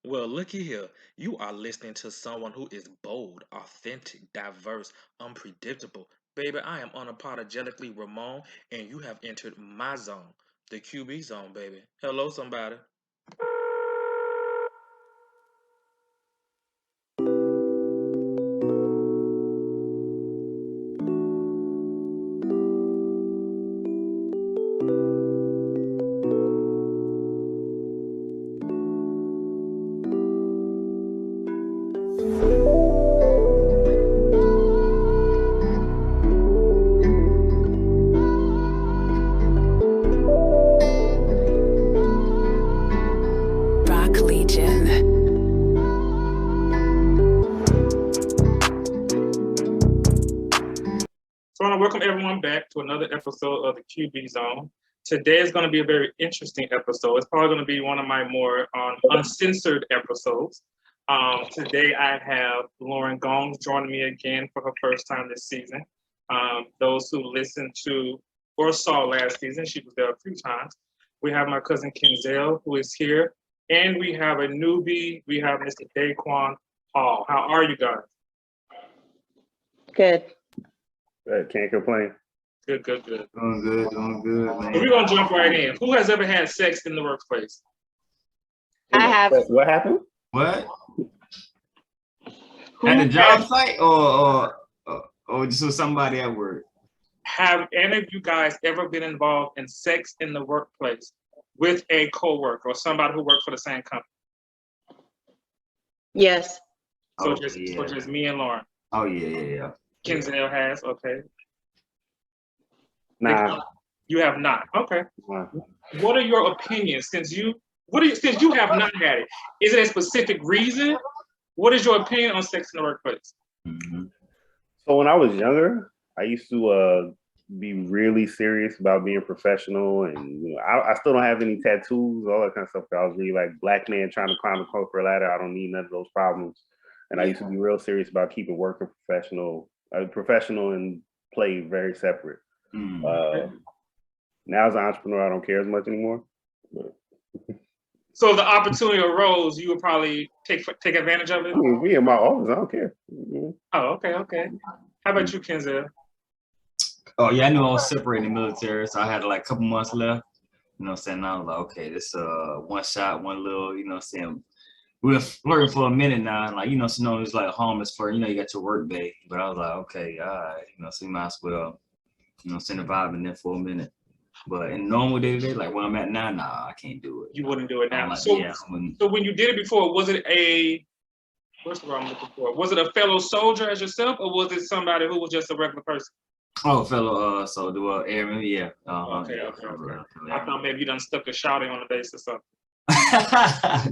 Well, looky here. You are listening to someone who is bold, authentic, diverse, unpredictable. Baby, I am unapologetically Ramon, and you have entered my zone, the QB zone, baby. Hello, somebody. Rock Legion. So I want to welcome everyone back to another episode of the QB Zone. Today is going to be a very interesting episode. It's probably going to be one of my more uncensored episodes. Today I have Lauren Gomes joining me again for her first time this season. Those who listened to or saw last season, she was there a few times. We have my cousin Kenzell, who is here, and we have a newbie. We have Mr. Daquan Hall. How are you guys? Good. Can't complain. Good. Doing good, man. We're gonna jump right in. Who has ever had sex in the workplace? I have. What happened? What? At the job site or just with somebody at work? Have any of you guys ever been involved in sex in the workplace with a coworker or somebody who worked for the same company? Yes. So Oh, just yeah. so just me and Lauren. Oh yeah. Kenzell has, okay. Nah. You have not. Okay. Nah. What are your opinions since you have not had it? Is it a specific reason? What is your opinion on sex in the workplace? Mm-hmm. So when I was younger, I used to be really serious about being professional, and I still don't have any tattoos, all that kind of stuff. I was really like black man trying to climb the corporate ladder. I don't need none of those problems, and I used to be real serious about keeping work and professional and play very separate. Mm-hmm. Now as an entrepreneur, I don't care as much anymore. But So if the opportunity arose, you would probably take advantage of it? I mean, me in my office, I don't care. Oh, okay. How about you, Kenzell? Oh yeah, I knew I was separating the military, so I had like a couple months left. You know what I'm saying? I was like, okay, this one shot, one little, you know what I'm saying? We were flirting for a minute now, and like, you know, so it's like harmless for, you know, you got your work day. But I was like, okay, all right, you know, so you might as well, you know, send a vibe in there for a minute. But in normal day-to-day, like where I'm at now, nah, I can't do it. You wouldn't do it now. Like, So, yeah, so when you did it before, was it what's the word I'm looking for? Was it a fellow soldier as yourself, or was it somebody who was just a regular person? oh, fellow soldier, airman, yeah. Okay. Yeah. I thought maybe you done stuck a shouting on the base or something.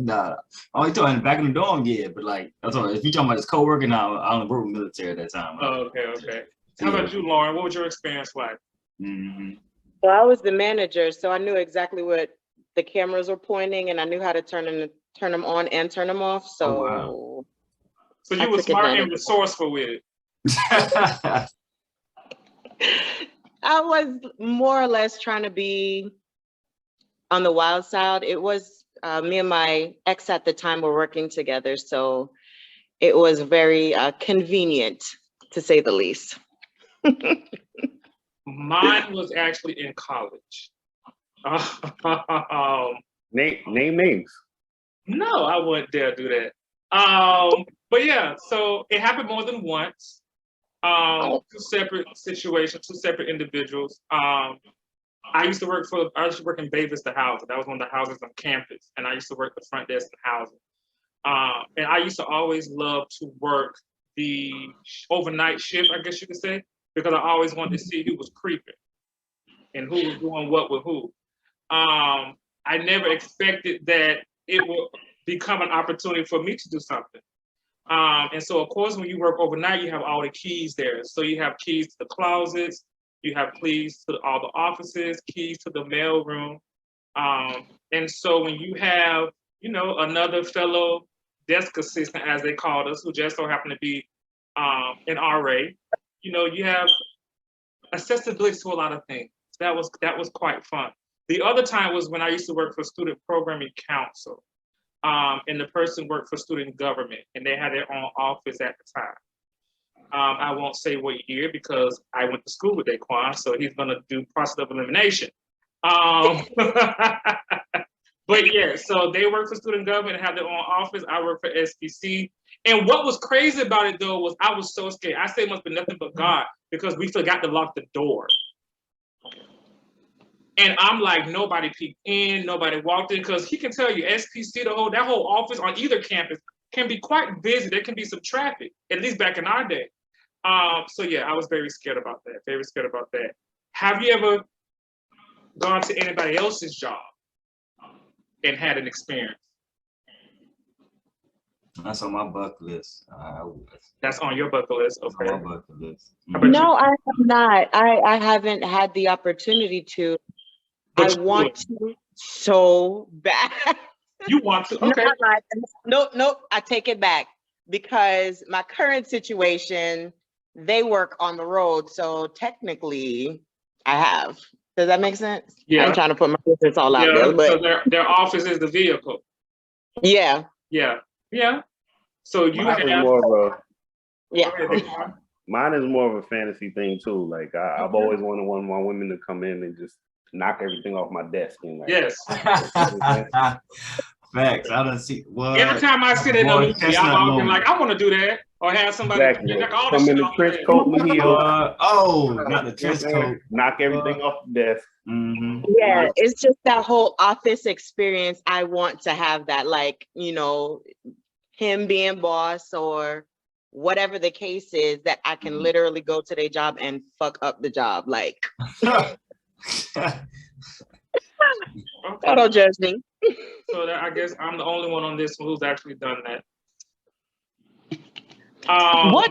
Nah, only talking back in the dorm, yeah. But like, that's all. If you talking about his coworker, now I only worked with military at that time. Oh, okay. How about you, Lauren? What was your experience like? Mm-hmm. So I was the manager, so I knew exactly what the cameras were pointing, and I knew how to turn them on and turn them off. So, Oh, So I you were took smart advantage and of resourceful with it. I was more or less trying to be on the wild side. It was me and my ex at the time were working together, so it was very convenient, to say the least. Mine was actually in college. Name names. No, I wouldn't dare do that. But yeah, so it happened more than once. Two separate situations, two separate individuals. I used to work in Davis, the house. That was one of the houses on campus, and I used to work the front desk in housing. And I used to always love to work the overnight shift, I guess you could say, because I always wanted to see who was creeping and who was doing what with who. I never expected that it would become an opportunity for me to do something. And so, of course, when you work overnight, you have all the keys there. So you have keys to the closets, you have keys to all the offices, keys to the mail room. And so when you have, another fellow desk assistant, as they called us, who just so happened to be an RA, you have accessibility to a lot of things. That was quite fun. The other time was when I used to work for Student Programming Council. and the person worked for student government, and they had their own office at the time. I won't say what year because I went to school with Daquan, so he's gonna do process of elimination. But yeah, so they work for student government and have their own office. I work for SPC. And what was crazy about it though was I was so scared. I said it must be nothing but God because we forgot to lock the door. And I'm like, nobody peeked in, nobody walked in, because he can tell you SPC, that whole office on either campus can be quite busy. There can be some traffic, at least back in our day. So yeah, I was very scared about that. Very scared about that. Have you ever gone to anybody else's job and had an experience? That's on my bucket list. That's on your bucket list. Okay. On my bucket list. No, I have not. I haven't had the opportunity to. But I want to so bad. You want to? Okay. Nope. I take it back because my current situation, they work on the road, so technically, I have. Does that make sense? Yeah. I'm trying to put my business all out there, but so their office is the vehicle. yeah. So you mine have is more of a Yeah. mine is more of a fantasy thing too. Like I've always wanted one of my women to come in and just knock everything off my desk and like, yes. Facts. I don't see. What? Every time I sit in a movie, I'm often like, I want to do that, or have somebody exactly. all Come in the trench coat and heels. Not the trench coat. Knock everything off the desk. Mm-hmm. Yeah, it's just that whole office experience. I want to have that, like, him being boss or whatever the case is, that I can literally go to their job and fuck up the job. Like, don't judge me. So I guess I'm the only one on this who's actually done that. What?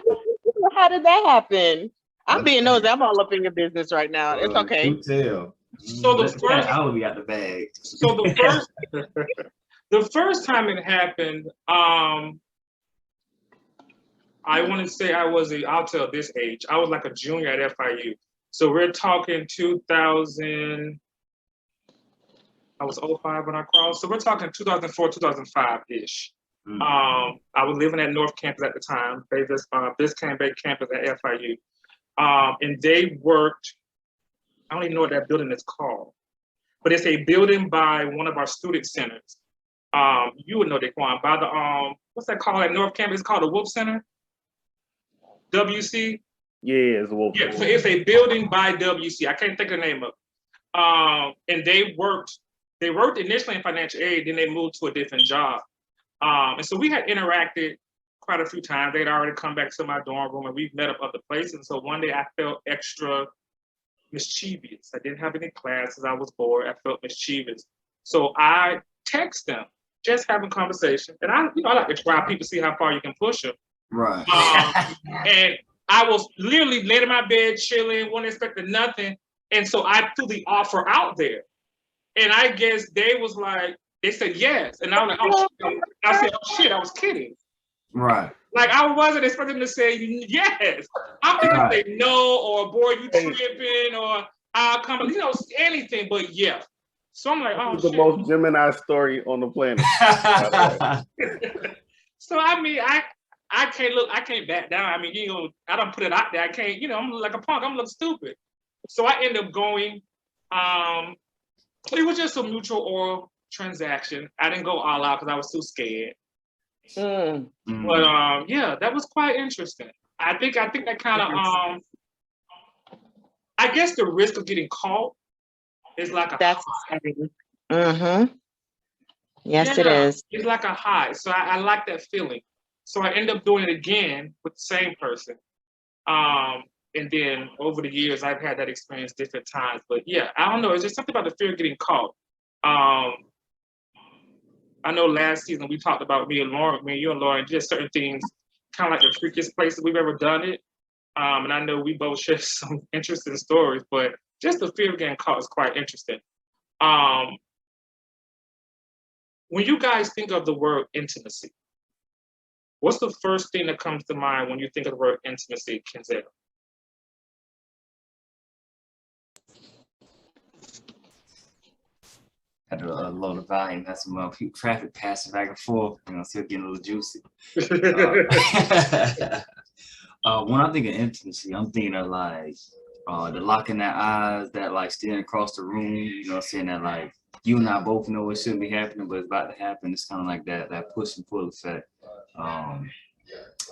How did that happen? I'm being nosy. I'm all up in your business right now. It's okay. Do tell. So the first, I will be out the bag. So the first time it happened, I want to say I'll tell this age. I was like a junior at FIU. So we're talking 2000. I was 05 when I crossed. So we're talking 2004, 2005-ish. I was living at North Campus at the time, Biscayne Bay campus at FIU. And they worked, I don't even know what that building is called, but it's a building by one of our student centers. You would know, Daquan, by the, what's that called at North Campus? It's called the Wolf Center? WC? Yeah, it's a Wolf Center. So it's a building by WC. I can't think of the name of it. And they worked initially in financial aid, then they moved to a different job. And so we had interacted quite a few times. They'd already come back to my dorm room and we've met up other places. And so one day I felt extra mischievous. I didn't have any classes. I was bored. I felt mischievous. So I text them, just having conversation. And I like to try people, see how far you can push them. Right. And I was literally laid in my bed, chilling, wasn't expecting nothing. And so I threw the offer out there. And I guess they said yes. And I was like, oh shit. I said, oh shit, I was kidding. Right. Like I wasn't expecting them to say yes. I'm thinking to say no, or boy, you tripping, or I'll come, anything but yeah. So I'm like, oh shit. The most Gemini story on the planet. So I mean, I can't back down. I mean, I don't put it out there. I can't, I'm like a punk. I'm look stupid. So I end up going. It was just a mutual oral transaction. I didn't go all out because I was too scared. But yeah, that was quite interesting. I think that kind of I guess the risk of getting caught is like a high. Yes, it is. It's like a high. So I like that feeling. So I end up doing it again with the same person. And then over the years, I've had that experience different times. But yeah, I don't know. It's just something about the fear of getting caught. I know last season we talked about you and Lauren, just certain things, kind of like the freakiest places we've ever done it. And I know we both share some interesting stories, but just the fear of getting caught is quite interesting. When you guys think of the word intimacy, what's the first thing that comes to mind when you think of the word intimacy, Kenzell? had to load the volume, had some traffic passing back and forth, still getting a little juicy. When I think of intimacy, I'm thinking of like the locking their eyes, that like staring across the room, saying that like you and I both know it shouldn't be happening, but it's about to happen. It's kind of like that push and pull effect.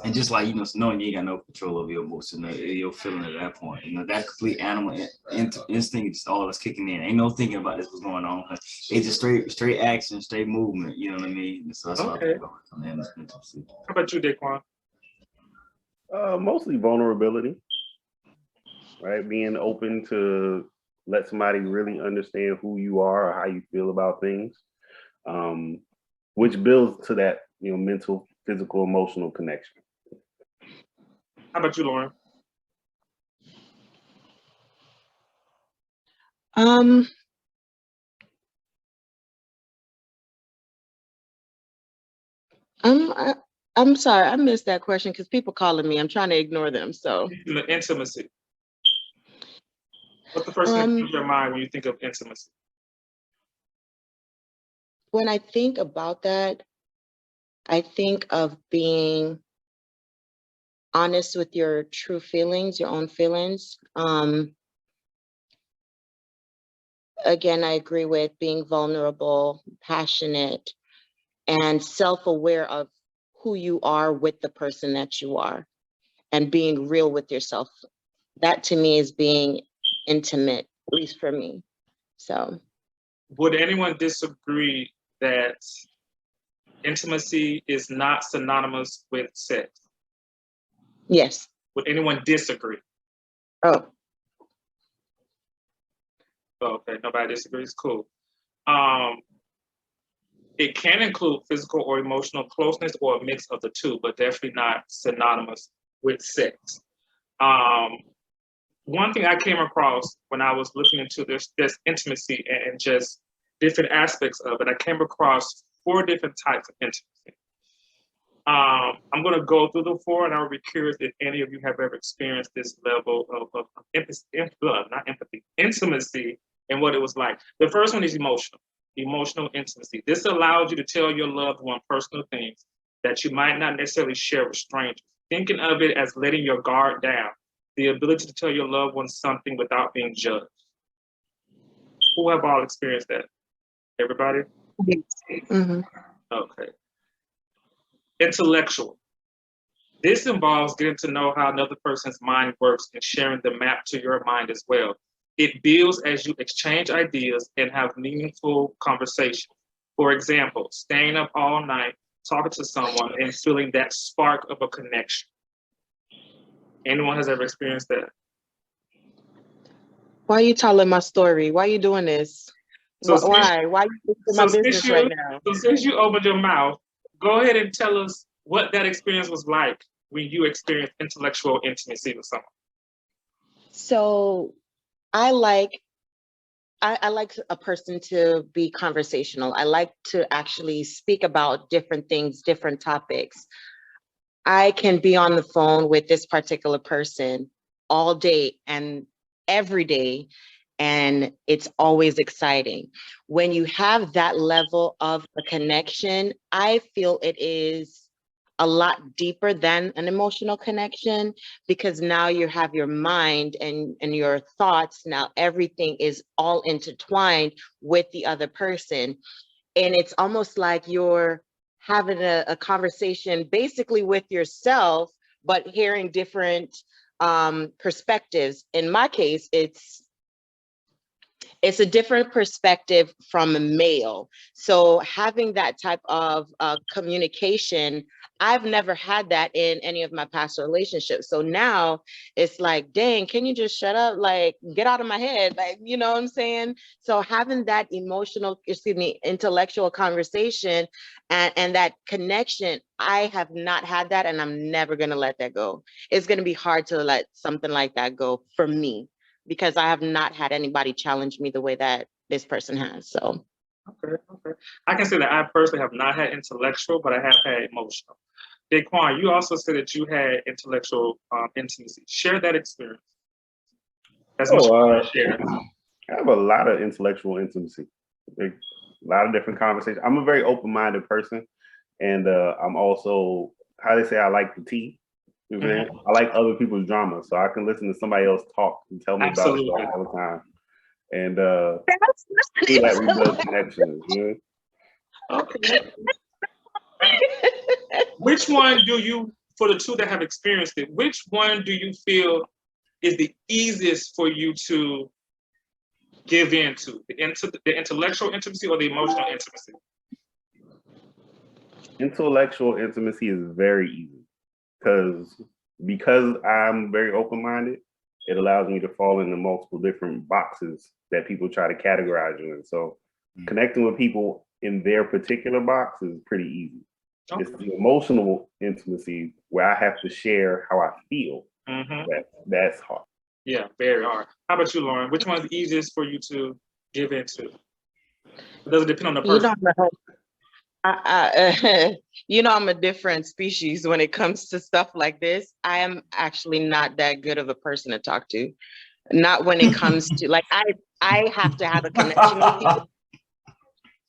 And just like, knowing you ain't got no control over your emotion, your feeling at that point, that complete animal instinct is all that's kicking in. Ain't no thinking about this, what's going on. It's just straight action, straight movement. You know what I mean? So that's what I think about from the intimacy. How about you, Daquan? Mostly vulnerability, right? Being open to let somebody really understand who you are or how you feel about things, which builds to that, mental, physical, emotional connection. How about you, Lauren? I'm sorry, I missed that question because people calling me. I'm trying to ignore them. So intimacy. What's the first thing that comes to your mind when you think of intimacy? When I think about that, I think of being honest with your true feelings, your own feelings. Again, I agree with being vulnerable, passionate, and self-aware of who you are with the person that you are, and being real with yourself. That to me is being intimate, at least for me. So, would anyone disagree that intimacy is not synonymous with sex? Yes. Would anyone disagree? Oh. Okay, nobody disagrees. Cool. It can include physical or emotional closeness or a mix of the two, but definitely not synonymous with sex. One thing I came across when I was looking into this intimacy and just different aspects of it, I came across 4 different types of intimacy. I'm going to go through the 4, and I would be curious if any of you have ever experienced this level of intimacy, and what it was like. The first one is emotional intimacy. This allows you to tell your loved one personal things that you might not necessarily share with strangers. Thinking of it as letting your guard down, the ability to tell your loved one something without being judged. Who have all experienced that? Everybody? Mm-hmm. Okay. Intellectual. This involves getting to know how another person's mind works and sharing the map to your mind as well. It builds as you exchange ideas and have meaningful conversation. For example, staying up all night, talking to someone and feeling that spark of a connection. Anyone has ever experienced that? Why are you telling my story? Why are you doing this? So Why? Why are you doing my business right now? So since you opened your mouth, go ahead and tell us what that experience was like when you experienced intellectual intimacy with someone. So I like a person to be conversational. I like to actually speak about different things, different topics. I can be on the phone with this particular person all day and every day, and it's always exciting. When you have that level of a connection, I feel it is a lot deeper than an emotional connection, because now you have your mind and your thoughts. Now everything is all intertwined with the other person. And it's almost like you're having a conversation basically with yourself, but hearing different perspectives. In my case, it's a different perspective from a male. So having that type of communication, I've never had that in any of my past relationships. So now it's like, dang, can you just shut up? Like, get out of my head. Like, you know what I'm saying? So having that intellectual conversation and that connection, I have not had that, and I'm never going to let that go. It's going to be hard to let something like that go for me, because I have not had anybody challenge me the way that this person has. So. Okay. I can say that I personally have not had intellectual, but I have had emotional. Daquan, you also said that you had intellectual intimacy. Share that experience. That's much share. I have a lot of intellectual intimacy. A lot of different conversations. I'm a very open-minded person, and I'm also, how they say, I like the tea. You know what I'm saying? I like other people's drama, so I can listen to somebody else talk and tell me about it all the time. And feel like we build connections. You know? Okay. Which one do you, for the two that have experienced it, which one do you feel is the easiest for you to give into? The intellectual intimacy or the emotional intimacy? Intellectual intimacy is very easy because I'm very open-minded. It allows me to fall into multiple different boxes that people try to categorize you in. So connecting with people in their particular box is pretty easy. Okay. It's the emotional intimacy where I have to share how I feel. That's hard. Yeah, very hard. How about you, Lauren? Which one is the easiest for you to give into? Does it depend on the person? You know, I'm a different species when it comes to stuff like this. I am actually not that good of a person to talk to. Not when it comes to, like, I have to have a connection with you.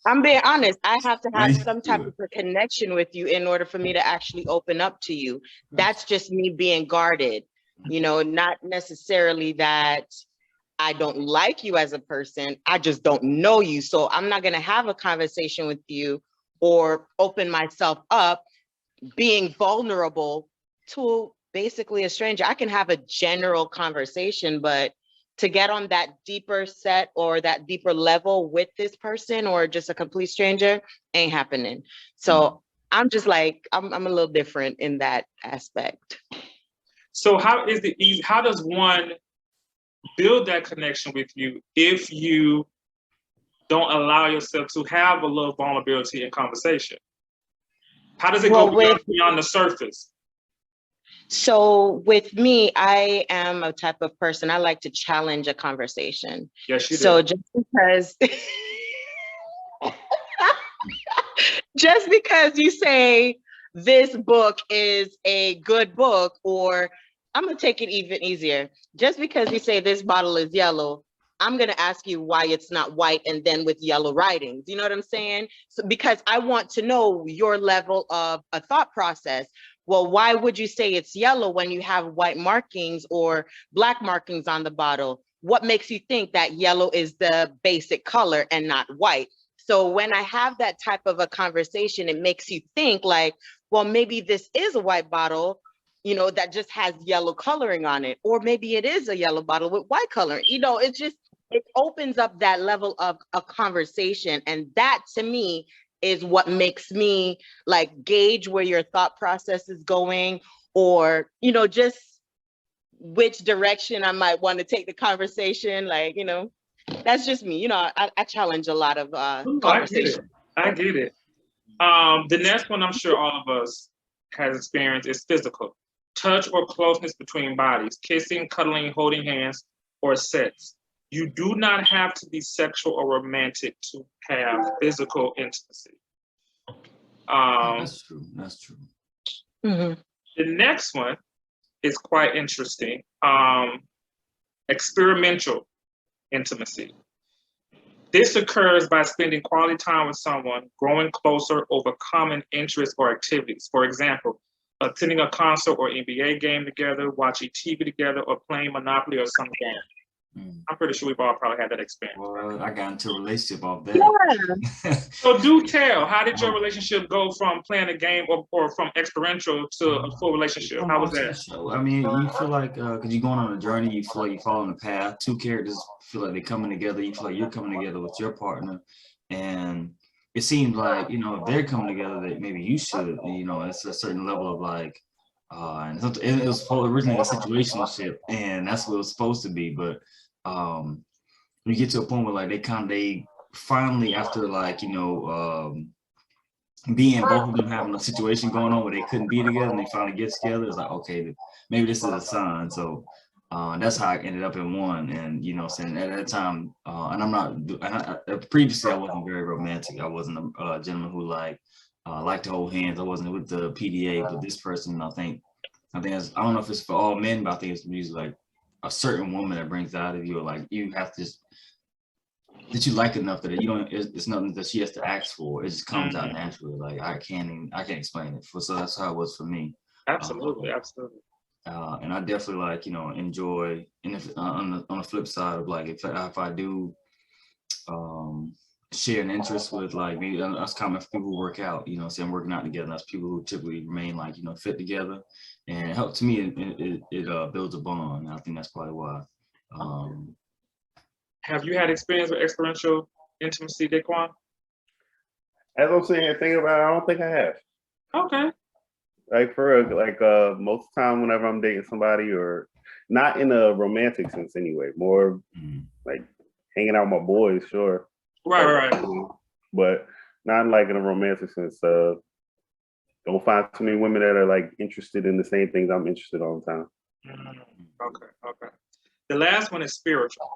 I'm being honest. I have to have some type of a connection with you in order for me to actually open up to you. That's just me being guarded, you know, not necessarily that I don't like you as a person. I just don't know you. So I'm not going to have a conversation with you or open myself up being vulnerable to basically a stranger. I can have a general conversation, but to get on that deeper set or that deeper level with this person or just a complete stranger ain't happening. So I'm just like, I'm a little different in that aspect. So how does one build that connection with you if you don't allow yourself to have a little vulnerability in conversation? How does it go beyond the surface? So with me, I am a type of person, I like to challenge a conversation. Yes, you do. So just because you say this book is a good book, or I'm gonna take it even easier. Just because you say this bottle is yellow, I'm gonna ask you why it's not white and then with yellow writings. You know what I'm saying? So because I want to know your level of a thought process. Well, why would you say it's yellow when you have white markings or black markings on the bottle? What makes you think that yellow is the basic color and not white? So when I have that type of a conversation, it makes you think like, well, maybe this is a white bottle, you know, that just has yellow coloring on it. Or maybe it is a yellow bottle with white coloring. You know, it opens up that level of a conversation. And that to me is what makes me like gauge where your thought process is going, or, you know, just which direction I might want to take the conversation. Like, you know, that's just me. You know, I challenge a lot of conversations. I get it. The next one I'm sure all of us has experienced is physical. Touch or closeness between bodies, kissing, cuddling, holding hands, or sex. You do not have to be sexual or romantic to have physical intimacy. That's true. That's true. The next one is quite interesting. Experimental intimacy. This occurs by spending quality time with someone, growing closer over common interests or activities. For example, attending a concert or NBA game together, watching TV together, or playing Monopoly or some game. I'm pretty sure we've all probably had that experience. Well, I got into a relationship off that. Yeah. So do tell, how did your relationship go from playing a game or from experiential to a full relationship? How was that? I mean, you feel like, because you're going on a journey, you feel like you follow on a path. Two characters feel like they're coming together. You feel like you're coming together with your partner. And it seems like, you know, if they're coming together, that maybe you should, you know, it's a certain level of like, and it was originally a situationship, and that's what it was supposed to be. But we get to a point where like they finally, after like, you know, being both of them having a situation going on where they couldn't be together, and they finally get together, it's like, okay, maybe this is a sign. So that's how I ended up in one. And you know, saying at that time, and I'm not, previously I wasn't very romantic. I wasn't a gentleman who liked to hold hands. I wasn't with the PDA, but this person, I think it's, I don't know if it's for all men, but I think it's usually like a certain woman that brings it out of you, or like you have to that you like enough that you don't. It's nothing that she has to ask for. It just comes out naturally. Like I can't explain it. So that's how it was for me. Absolutely, absolutely. And I definitely like, you know, enjoy. And if on the flip side of like if I do share an interest with like maybe us common people who work out, you know, say I'm working out together, and that's people who typically remain like, you know, fit together, and it helps me. It builds a bond. And I think that's probably why. Have you had experience with experiential intimacy, Daquan? As I'm saying, thinking about it, I don't think I have. Okay. Like most of the time whenever I'm dating somebody, or not in a romantic sense anyway, more like hanging out with my boys, sure. Right. But not like in a romantic sense. Don't find too many women that are like interested in the same things I'm interested in all the time. Okay. The last one is spiritual.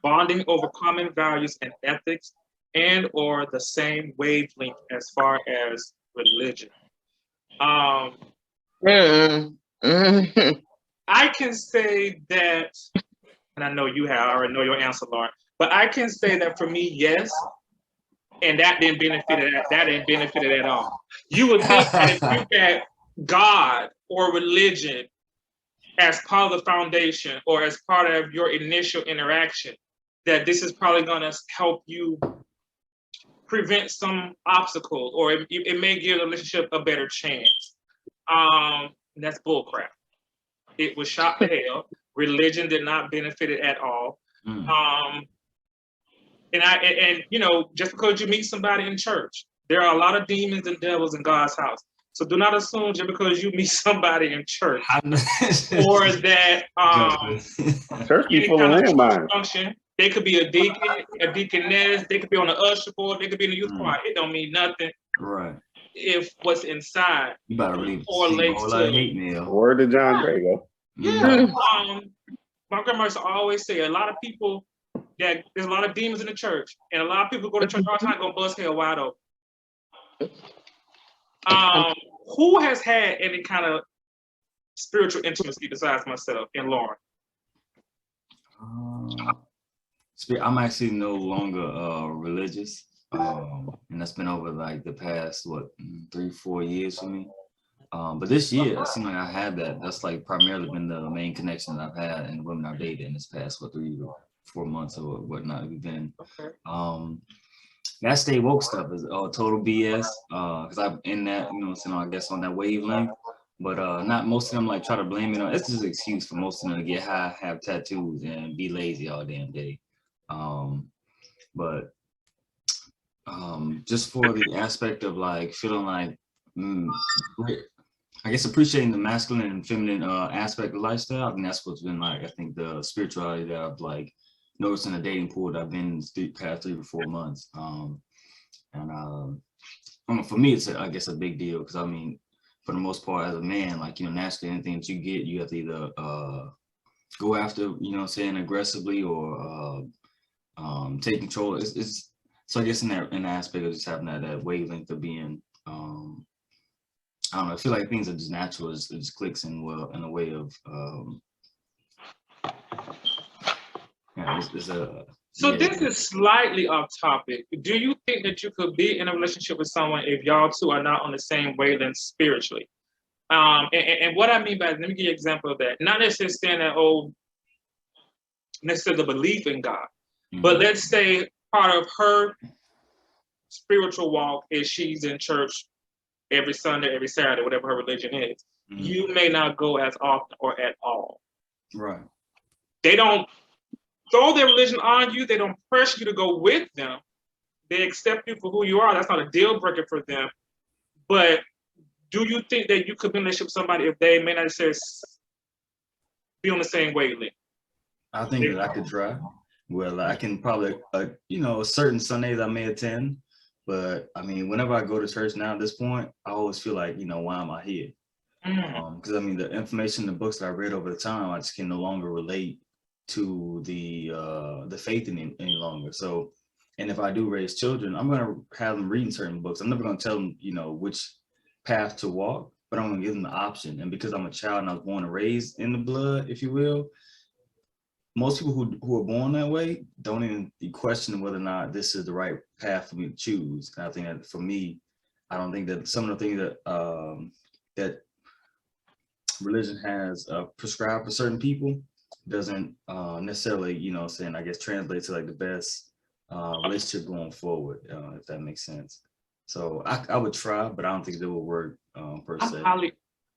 Bonding over common values and ethics, and or the same wavelength as far as religion. I can say that, and I know you have, I already know your answer, Lauren, but I can say that for me, yes, and that didn't benefit it at all. You would think that if you had God or religion as part of the foundation or as part of your initial interaction, that this is probably going to help you prevent some obstacles, or it may give the relationship a better chance. That's bullcrap. It was shot to hell. Religion did not benefit it at all. And you know, just because you meet somebody in church, there are a lot of demons and devils in God's house. So do not assume just because you meet somebody in church or that church be full of landmines. Function. They could be a deacon, a deaconess, they could be on the usher board, they could be in the youth choir. It don't mean nothing. Right. If what's inside you better really correlates to hate mail. Word to John Drago. Yeah. My grandma used to always say a lot of people that there's a lot of demons in the church, and a lot of people go to church all the time gonna bust hell wide open. Who has had any kind of spiritual intimacy besides myself and Lauren? I'm actually no longer religious, and that's been over like the past 3-4 years for me. But this year, it seemed like I had that. That's like primarily been the main connection that I've had and women I've dated in this past 3 or 4 months or whatnot. We've been. That stay woke stuff is total BS. Because I'm in that, you know, I guess on that wavelength. But not most of them like try to blame it on. It's just an excuse for most of them to get high, have tattoos, and be lazy all damn day. But just for the aspect of like feeling like, I guess appreciating the masculine and feminine aspect of lifestyle. I think that's what's been like. I think the spirituality that I've like noticed in the dating pool that I've been in the past 3 or 4 months. For me, it's I guess a big deal because I mean, for the most part, as a man, like, you know, naturally anything that you get, you have to either go after, you know what I'm saying, aggressively or take control. It's so I guess in that aspect of just having that wavelength of being I don't know, I feel like things are just natural. It just clicks in well in a way of this is slightly off topic. Do you think that you could be in a relationship with someone if y'all two are not on the same wavelength spiritually? And what I mean by that, let me give you an example of that. Not necessarily saying that necessarily the belief in God, but let's say part of her spiritual walk is she's in church every Sunday, every Saturday, whatever her religion is. You may not go as often or at all. Right. They don't throw their religion on you. They don't pressure you to go with them. They accept you for who you are. That's not a deal breaker for them. But do you think that you could be in a relationship with somebody if they may not necessarily be on the same wavelength? I think that I could try. Well, I can probably, certain Sundays I may attend. But I mean, whenever I go to church now at this point, I always feel like, why am I here? Because I mean, the information, the books that I read over the time, I just can no longer relate to the faith any longer. So, and if I do raise children, I'm going to have them reading certain books. I'm never going to tell them, which path to walk, but I'm going to give them the option. And because I'm a child and I was born and raised in the blood, if you will, most people who are born that way don't even be questioning whether or not this is the right path for me to choose. And I think that for me, I don't think that some of the things that religion has prescribed for certain people doesn't necessarily, I guess translate to like the best relationship going forward, if that makes sense. So I would try, but I don't think it will work per se.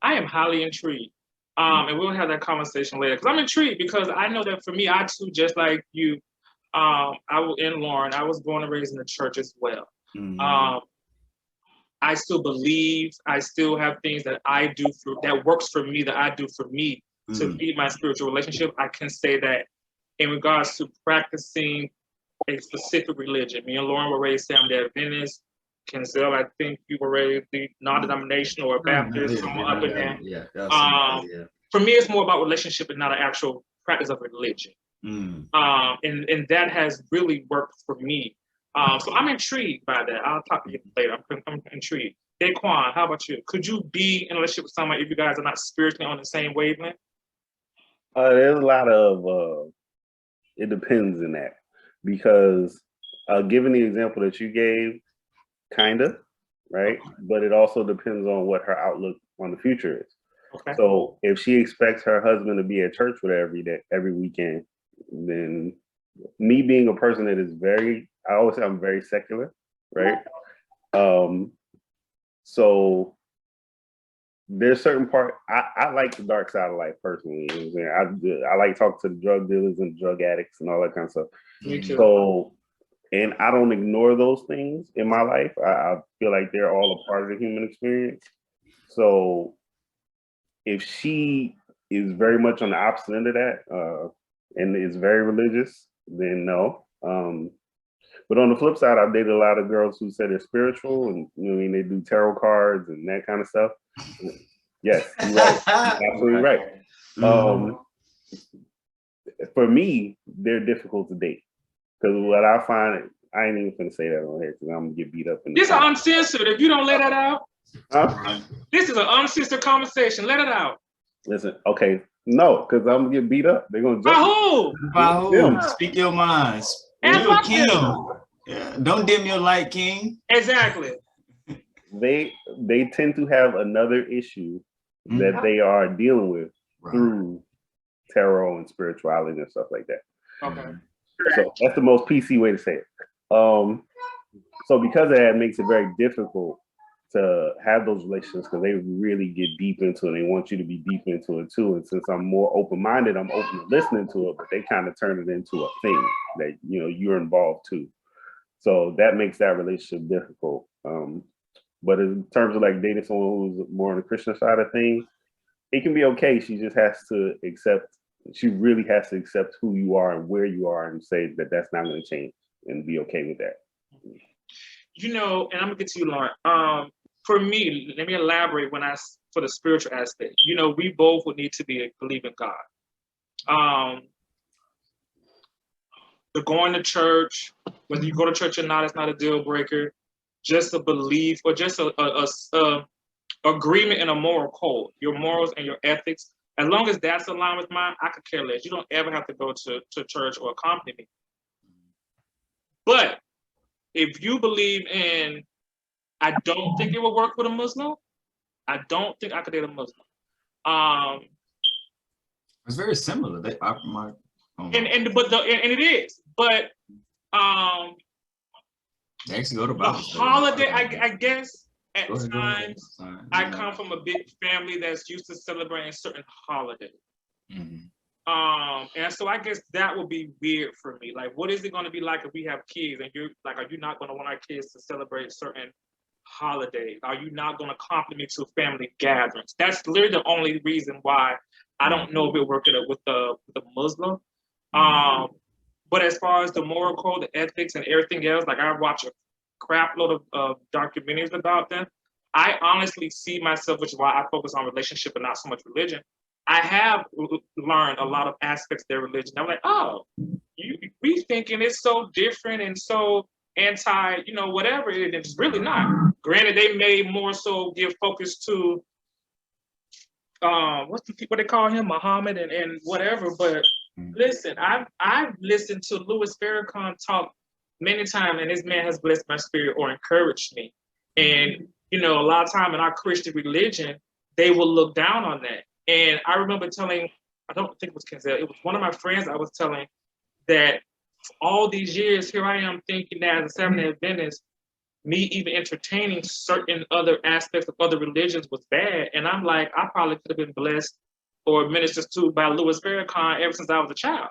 I am highly intrigued. And we'll have that conversation later because I'm intrigued because I know that for me, I too, just like you, in Lauren, I was born and raised in the church as well. I still believe, I still have things that I do that works for me, that I do for me to feed my spiritual relationship. I can say that in regards to practicing a specific religion. Me and Lauren were raised Seventh-day Adventist. Kenzell, I think you were raised non-denominational or Baptist, somewhere up in there. Yeah. For me, it's more about relationship and not an actual practice of religion. And that has really worked for me. So I'm intrigued by that. I'll talk to you later. I'm intrigued. Daquan, how about you? Could you be in a relationship with someone if you guys are not spiritually on the same wavelength? There's a lot of it depends in that, because given the example that you gave, kind of, right? But it also depends on what her outlook on the future is. Okay. So if she expects her husband to be at church with her every weekend, then me being a person that is I always say I'm very secular, right? So there's certain part, I like the dark side of life personally. You know what I'm saying? I like talking to the drug dealers and drug addicts and all that kind of stuff. Me too. So, and I don't ignore those things in my life. I feel like they're all a part of the human experience. So if she is very much on the opposite end of that, and is very religious, then no. But on the flip side, I've dated a lot of girls who say they're spiritual and they do tarot cards and that kind of stuff. Yes, you're right. You're absolutely right. For me, they're difficult to date because what I find, I ain't even gonna say that on here because I'm gonna get beat up. This is uncensored. If you don't let that out, huh? This is an uncensored conversation. Let it out. Listen, okay, no, because I'm gonna get beat up. They're gonna jump. Who? By who? Speak your minds. You're a king. Yeah. Don't dim your light, king. Exactly. They tend to have another issue that they are dealing with through tarot and spirituality and stuff like that. Okay. So that's the most PC way to say it. So because of that, it makes it very difficult to have those relationships because they really get deep into it. They want you to be deep into it too. And since I'm more open-minded, I'm open to listening to it, but they kind of turn it into a thing that you're involved too. So that makes that relationship difficult. But in terms of like dating someone who's more on the Christian side of things, it can be okay. She just has to she really has to accept who you are and where you are and say that that's not going to change and be okay with that. And I'm gonna get to you, Lauren. For me, let me elaborate for the spiritual aspect. We both would need to believe in God. The going to church, whether you go to church or not, it's not a deal breaker. Just a belief or just a agreement in a moral code, your morals and your ethics. As long as that's aligned with mine, I could care less. You don't ever have to go to church or accompany me. But if you believe in, I don't think it would work with a Muslim. I don't think I could date a Muslim. It's very similar. And it is. But they actually go to the holiday, I guess at times I come from a big family that's used to celebrating certain holidays. And so I guess that would be weird for me. Like, what is it going to be like if we have kids and you're like, are you not going to want our kids to celebrate certain holidays? Are you not going to accompany me to family gatherings? That's literally the only reason why I don't know if it worked with the Muslim. But as far as the moral code, the ethics, and everything else, like I watch a crap load of documentaries about them. I honestly see myself, which is why I focus on relationship and not so much religion. I have learned a lot of aspects of their religion. I'm like, oh, we thinking it's so different and so anti, whatever. It's really not. Granted, they may more so give focus to what they call him, Muhammad and whatever, but Listen, I've listened to Louis Farrakhan talk many times, and this man has blessed my spirit or encouraged me. And you know, a lot of time in our Christian religion, they will look down on that. And I remember telling, I don't think it was Kenzell, it was one of my friends I was telling that all these years, here I am thinking that as a Seventh-day Adventist, me even entertaining certain other aspects of other religions was bad. And I'm like, I probably could have been blessed or ministered to by Louis Farrakhan ever since I was a child,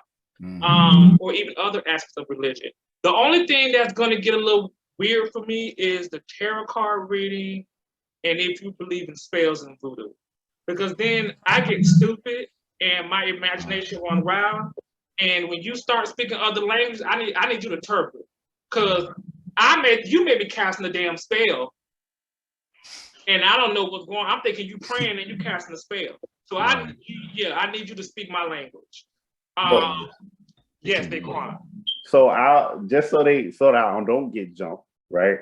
or even other aspects of religion. The only thing that's going to get a little weird for me is the tarot card reading, and if you believe in spells and voodoo, because then I get stupid and my imagination runs wild. And when you start speaking other languages, I need you to interpret, because you may be casting a damn spell, and I don't know what's going on. I'm thinking you praying and you casting a spell. So I need you to speak my language. Yes, Daquan. So I'll just so that I don't get jumped, right?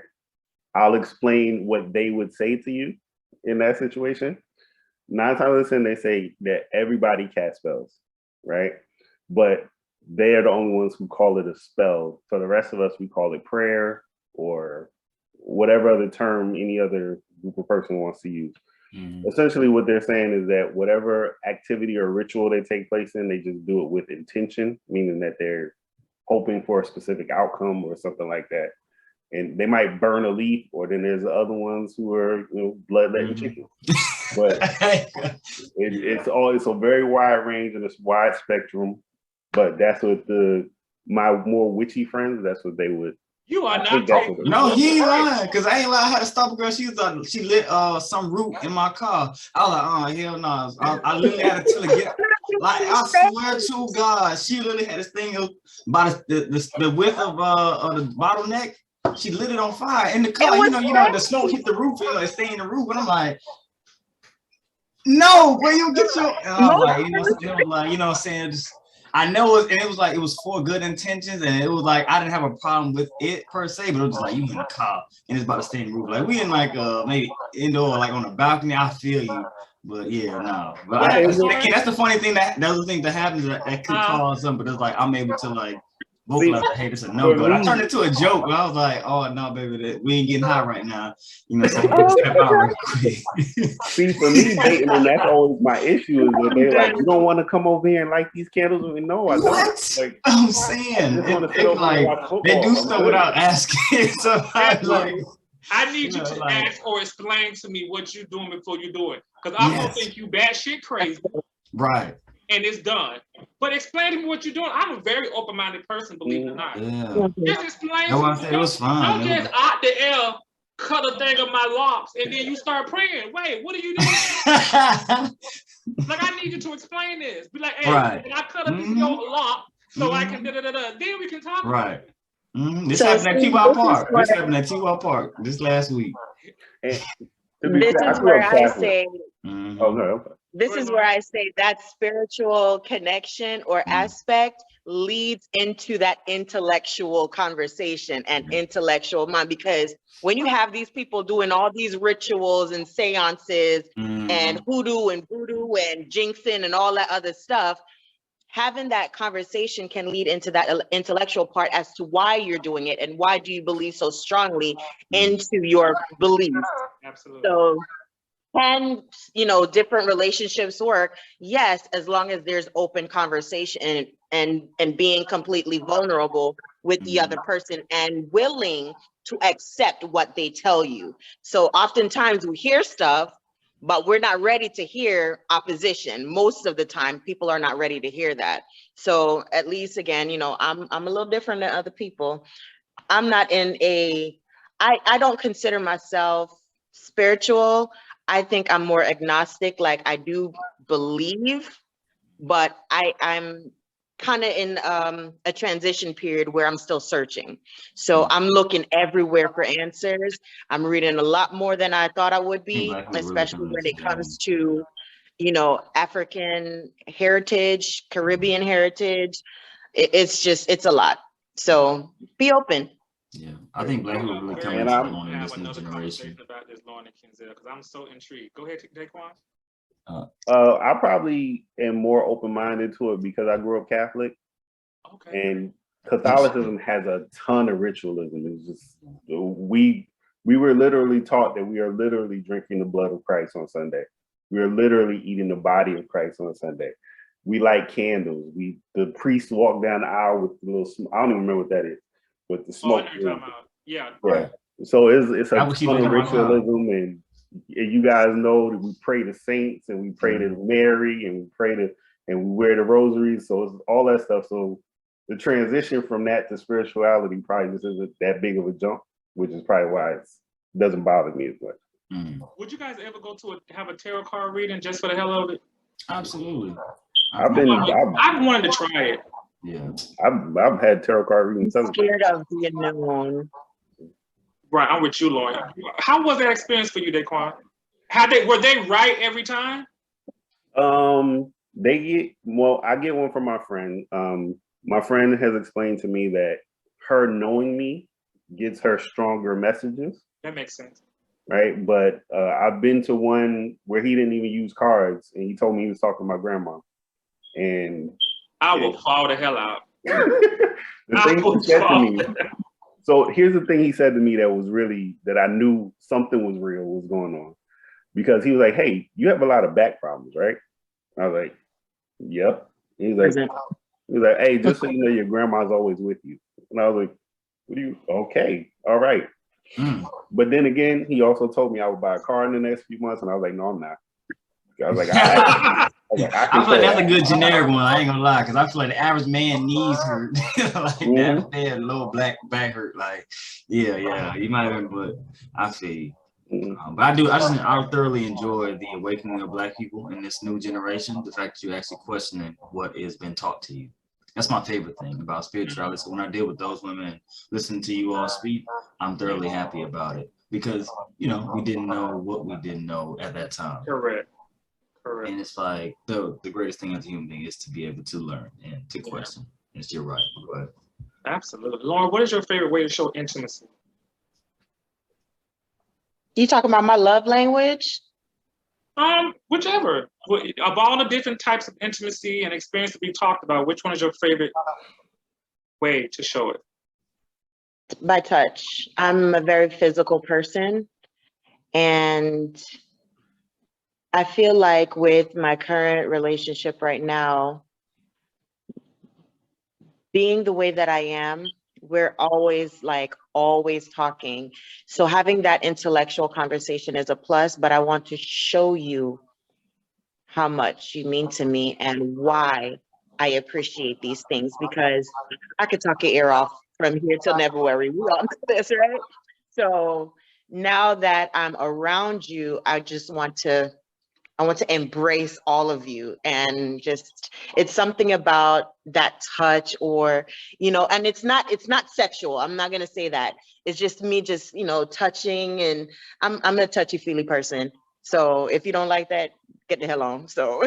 I'll explain what they would say to you in that situation. 9 times out of 10, they say that everybody casts spells, right? But they are the only ones who call it a spell. For the rest of us, we call it prayer or whatever other term any other group of person wants to use. Essentially, what they're saying is that whatever activity or ritual they take place in, they just do it with intention, meaning that they're hoping for a specific outcome or something like that. And they might burn a leaf, or then there's the other ones who are, bloodletting chickens. But it's a very wide range and it's wide spectrum. But that's what my more witchy friends, that's what they would. You are not talking. No, he ain't lying. Cause I ain't lying. I had to stop a girl. She lit some root in my car. I was like, oh hell no. I literally had to tell her get. Like I swear to God, she literally had this thing about the width of the bottleneck. She lit it on fire in the car. You know, the smoke hit the roof. It stayed in the roof, and I'm like, no, where you get your? And I was like, you know what I'm saying? I know it, and it was for good intentions, and it was like I didn't have a problem with it per se, but it was just like you in the car and it's about to stay in the roof. Like we in like maybe indoor, like on the balcony. I feel you, but yeah, no. But that's the funny thing that's the thing that happens that could cause something. But it's like I'm able to like vocalize, hey, this a no go. I turned it into a joke, but I was like, oh no, baby, we ain't getting high right now. You know, so I step out real quick. See, for me, dating them, that's always my issue. Is that they're like, you don't want to come over here and light these candles with me? No, I don't. Like, I'm saying, they do stuff without asking. So I need you to ask or explain to me what you're doing before you do it, because I'm gonna think you batshit crazy. Right. And it's done. But explain to me what you're doing. I'm a very open-minded person, believe it or not. Yeah. Just explain to me. It was fine. Don't just out the air cut a thing of my locks and then you start praying. Wait, what are you doing? Like, I need you to explain this. Be like, hey, when I cut a piece of your lock so I can da-da-da-da, then we can talk about it. This happened at T-Wild Park. This happened at T-Wild Park this last week. This is where I say, okay. This is where I say that spiritual connection or aspect leads into that intellectual conversation and intellectual mind, because when you have these people doing all these rituals and seances and hoodoo and voodoo and jinxing and all that other stuff, having that conversation can lead into that intellectual part as to why you're doing it and why do you believe so strongly into your beliefs. Absolutely. So can, different relationships work? Yes, as long as there's open conversation and being completely vulnerable with the other person and willing to accept what they tell you. So oftentimes we hear stuff, but we're not ready to hear opposition. Most of the time, people are not ready to hear that. So at least, again, I'm a little different than other people. I'm not I don't consider myself spiritual. I think I'm more agnostic. Like, I do believe, but I'm kind of in a transition period where I'm still searching. So I'm looking everywhere for answers. I'm reading a lot more than I thought I would be, especially when it comes to, African heritage, Caribbean heritage. It's a lot. So be open. Yeah, I think Black people really coming on in this new generation. About this, Lauren and Kenzell, because I'm so intrigued. Go ahead, Daquan. I probably am more open-minded to it because I grew up Catholic, and Catholicism has a ton of ritualism. It's just we were literally taught that we are literally drinking the blood of Christ on Sunday. We are literally eating the body of Christ on Sunday. We light candles. The priest walked down the aisle with the little. I don't even remember what that is, with the smoke. Yeah. So it's a That what you ton of doing right now. ritualism, and you guys know that we pray to saints and we pray to Mary and we wear the rosaries. So it's all that stuff. So the transition from that to spirituality probably just isn't that big of a jump, which is probably why it doesn't bother me as much. Would you guys ever go to have a tarot card reading just for the hell of it? Absolutely. I've wanted to try it. Yeah. I've had tarot card readings. I'm scared of being known. Right, I'm with you, Lauren. How was that experience for you, Daquan? Were they right every time? I get one from my friend. My friend has explained to me that her knowing me gets her stronger messages. That makes sense. Right, but I've been to one where he didn't even use cards, and he told me he was talking to my grandma. And I will fall the hell out. The thing he said to me. So here's the thing he said to me that I knew something was real was going on, because he was like, "Hey, you have a lot of back problems, right?" I was like, "Yep." He's like, "Hey, just so you know, your grandma's always with you." And I was like, "What do you? Okay, all right." But then again, he also told me I would buy a car in the next few months, and I was like, "No, I'm not." I was like, I feel like that's a good generic one. I ain't gonna lie, because I feel like the average man needs hurt like that. Bad low back hurt. Like, yeah, you might have been, but I feel you. But I thoroughly enjoy the awakening of Black people in this new generation. The fact that you're actually questioning what has been taught to you. That's my favorite thing about spirituality. So when I deal with those women and listen to you all speak, I'm thoroughly happy about it, because we didn't know what we didn't know at that time. Correct. And it's like the greatest thing as a human being is to be able to learn and to question. It's your right. Go ahead. Absolutely. Lauren, what is your favorite way to show intimacy? You talking about my love language? Whichever. Of all the different types of intimacy and experience that we talked about, which one is your favorite way to show it? By touch. I'm a very physical person, and I feel like with my current relationship right now, being the way that I am, we're always talking. So having that intellectual conversation is a plus, but I want to show you how much you mean to me and why I appreciate these things, because I could talk your ear off from here till February. We all know this, right? So now that I'm around you, I want to embrace all of you, and just, it's something about that touch, or, and it's not sexual. I'm not going to say that. It's just me touching, and I'm a touchy-feely person. So if you don't like that, get the hell on. So,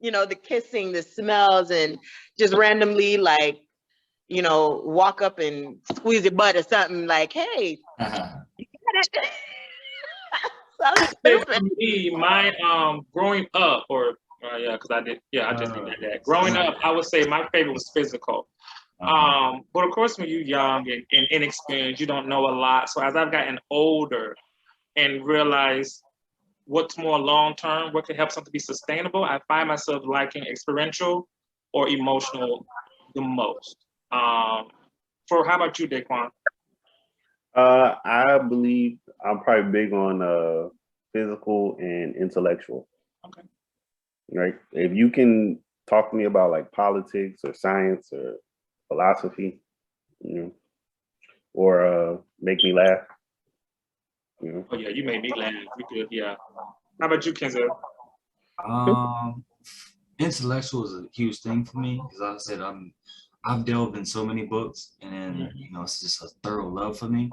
the kissing, the smells, and just randomly walk up and squeeze your butt or something, like, hey, you got it. For me, my growing up, because I just did that. Growing up, I would say my favorite was physical. But of course, when you're young and inexperienced, you don't know a lot. So as I've gotten older and realized what's more long-term, what can help something be sustainable, I find myself liking experiential or emotional the most. How about you, Daquan? I believe I'm probably big on physical and intellectual. Okay. Right. If you can talk to me about like politics or science or philosophy, or make me laugh. Oh yeah, you made me laugh. We could, yeah. How about you, Kenzell? Intellectual is a huge thing for me, because like I said, I've delved in so many books, and it's just a thorough love for me.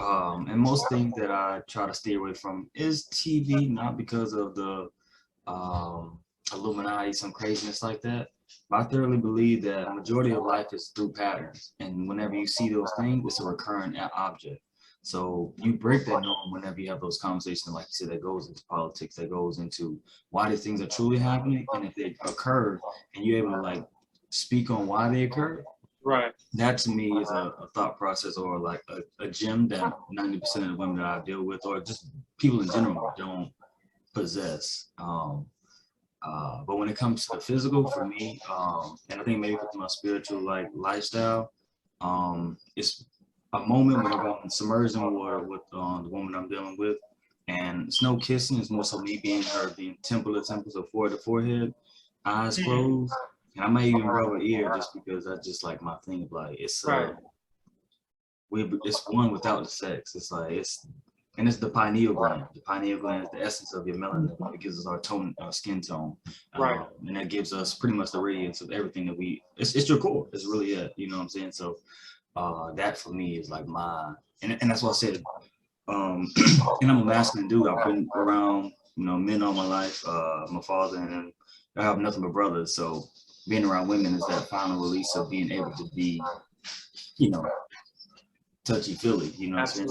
And most things that I try to stay away from is TV, not because of the Illuminati, some craziness like that. But I thoroughly believe that a majority of life is through patterns, and whenever you see those things, it's a recurrent object. So you break that norm whenever you have those conversations, like you said, that goes into politics, that goes into why these things are truly happening, and if they occur, and you're able to like speak on why they occur. Right. That to me is a thought process, or like a gem that 90% of the women that I deal with, or just people in general, don't possess. But when it comes to the physical, for me, and I think maybe with my spiritual like lifestyle, it's a moment when I'm submerged in water with the woman I'm dealing with, and it's no kissing. It's more so me being her, being temple to temple, so forehead to forehead, eyes closed, and I might even rub her ear just because that's just like my thing. Like it's Right. it's one without the sex. It's like it's the pineal gland. The pineal gland is the essence of your melanin. It gives us our tone, our skin tone, Right. and that gives us pretty much the radiance of everything that we. It's your core. It's really it. You know what I'm saying? So that for me is like my, and that's what I said. And I'm a masculine dude. I've been around, men all my life. My father, and I have nothing but brothers. So being around women is that final release of being able to be, touchy-feely, what I'm saying?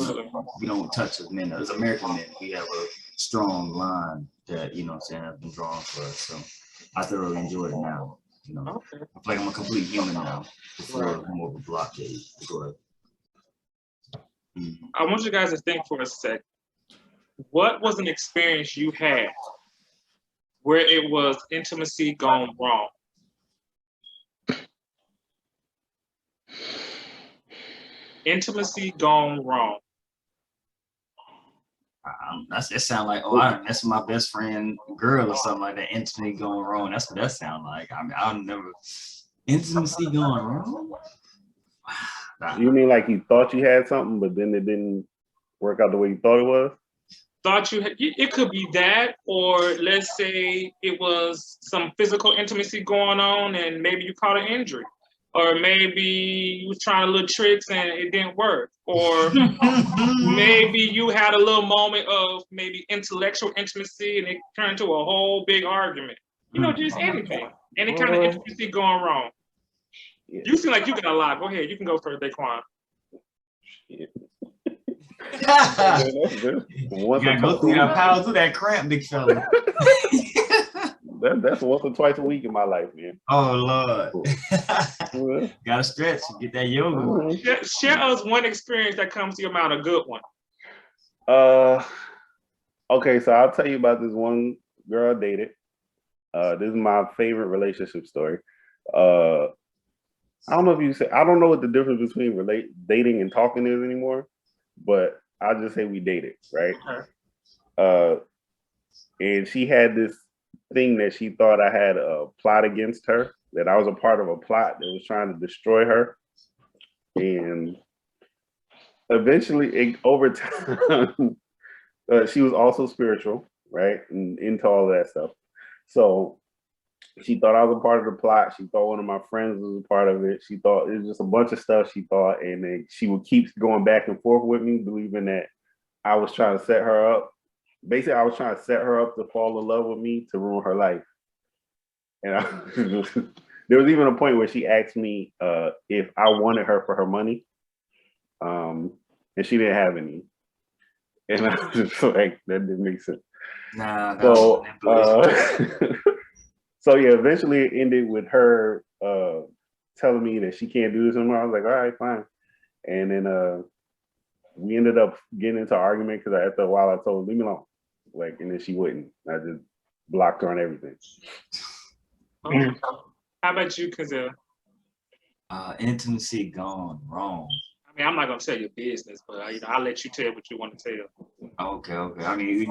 We don't touch as men. As American men, we have a strong line that, has been drawn for us. So I thoroughly enjoy it now. Okay. I feel like I'm a complete human now. Before Right. more of a blockade. Go ahead. I want you guys to think for a sec. What was an experience you had where it was intimacy gone wrong? Intimacy gone wrong. It sounds like, that's my best friend girl or something like that. Intimacy going wrong. That's what that sounds like. I mean, I've never intimacy going wrong. You mean like you thought you had something, but then it didn't work out the way you thought it was? Thought you had, it could be that, or let's say it was some physical intimacy going on and maybe you caught an injury, or maybe you was trying little tricks and it didn't work, or maybe you had a little moment of maybe intellectual intimacy and it turned into a whole big argument. Just anything, any kind of intimacy going wrong. Yeah. You seem like you got a lot. Go ahead, you can go first, Daquan. Yeah. You gotta go through that power through that cramp, big fella. That's once or twice a week in my life, man. Oh Lord. Gotta stretch, get that yoga. Share us one experience that comes to your mind, a good one. Okay, so I'll tell you about this one girl I dated. This is my favorite relationship story. I don't know if you say, I don't know what the difference between dating and talking is anymore, but I'll just say we dated, right? Okay. And she had this thing that she thought I had a plot against her, that I was a part of a plot that was trying to destroy her. And eventually, over time, she was also spiritual, right? And into all that stuff. So she thought I was a part of the plot. She thought one of my friends was a part of it. She thought it was just a bunch of stuff she thought. And then she would keep going back and forth with me, believing that I was trying to set her up. Basically, I was trying to set her up to fall in love with me to ruin her life. And there was even a point where she asked me if I wanted her for her money. And she didn't have any. And I was just like, that didn't make sense. Nah, so, so yeah, eventually it ended with her telling me that she can't do this anymore. I was like, all right, fine. And then we ended up getting into an argument because after a while I told her, leave me alone. Like, and then she wouldn't. I just blocked her on everything. Okay. How about you, Kenzell? Intimacy gone wrong. I mean, I'm not gonna tell your business, but I'll let you tell what you want to tell. Okay. I mean,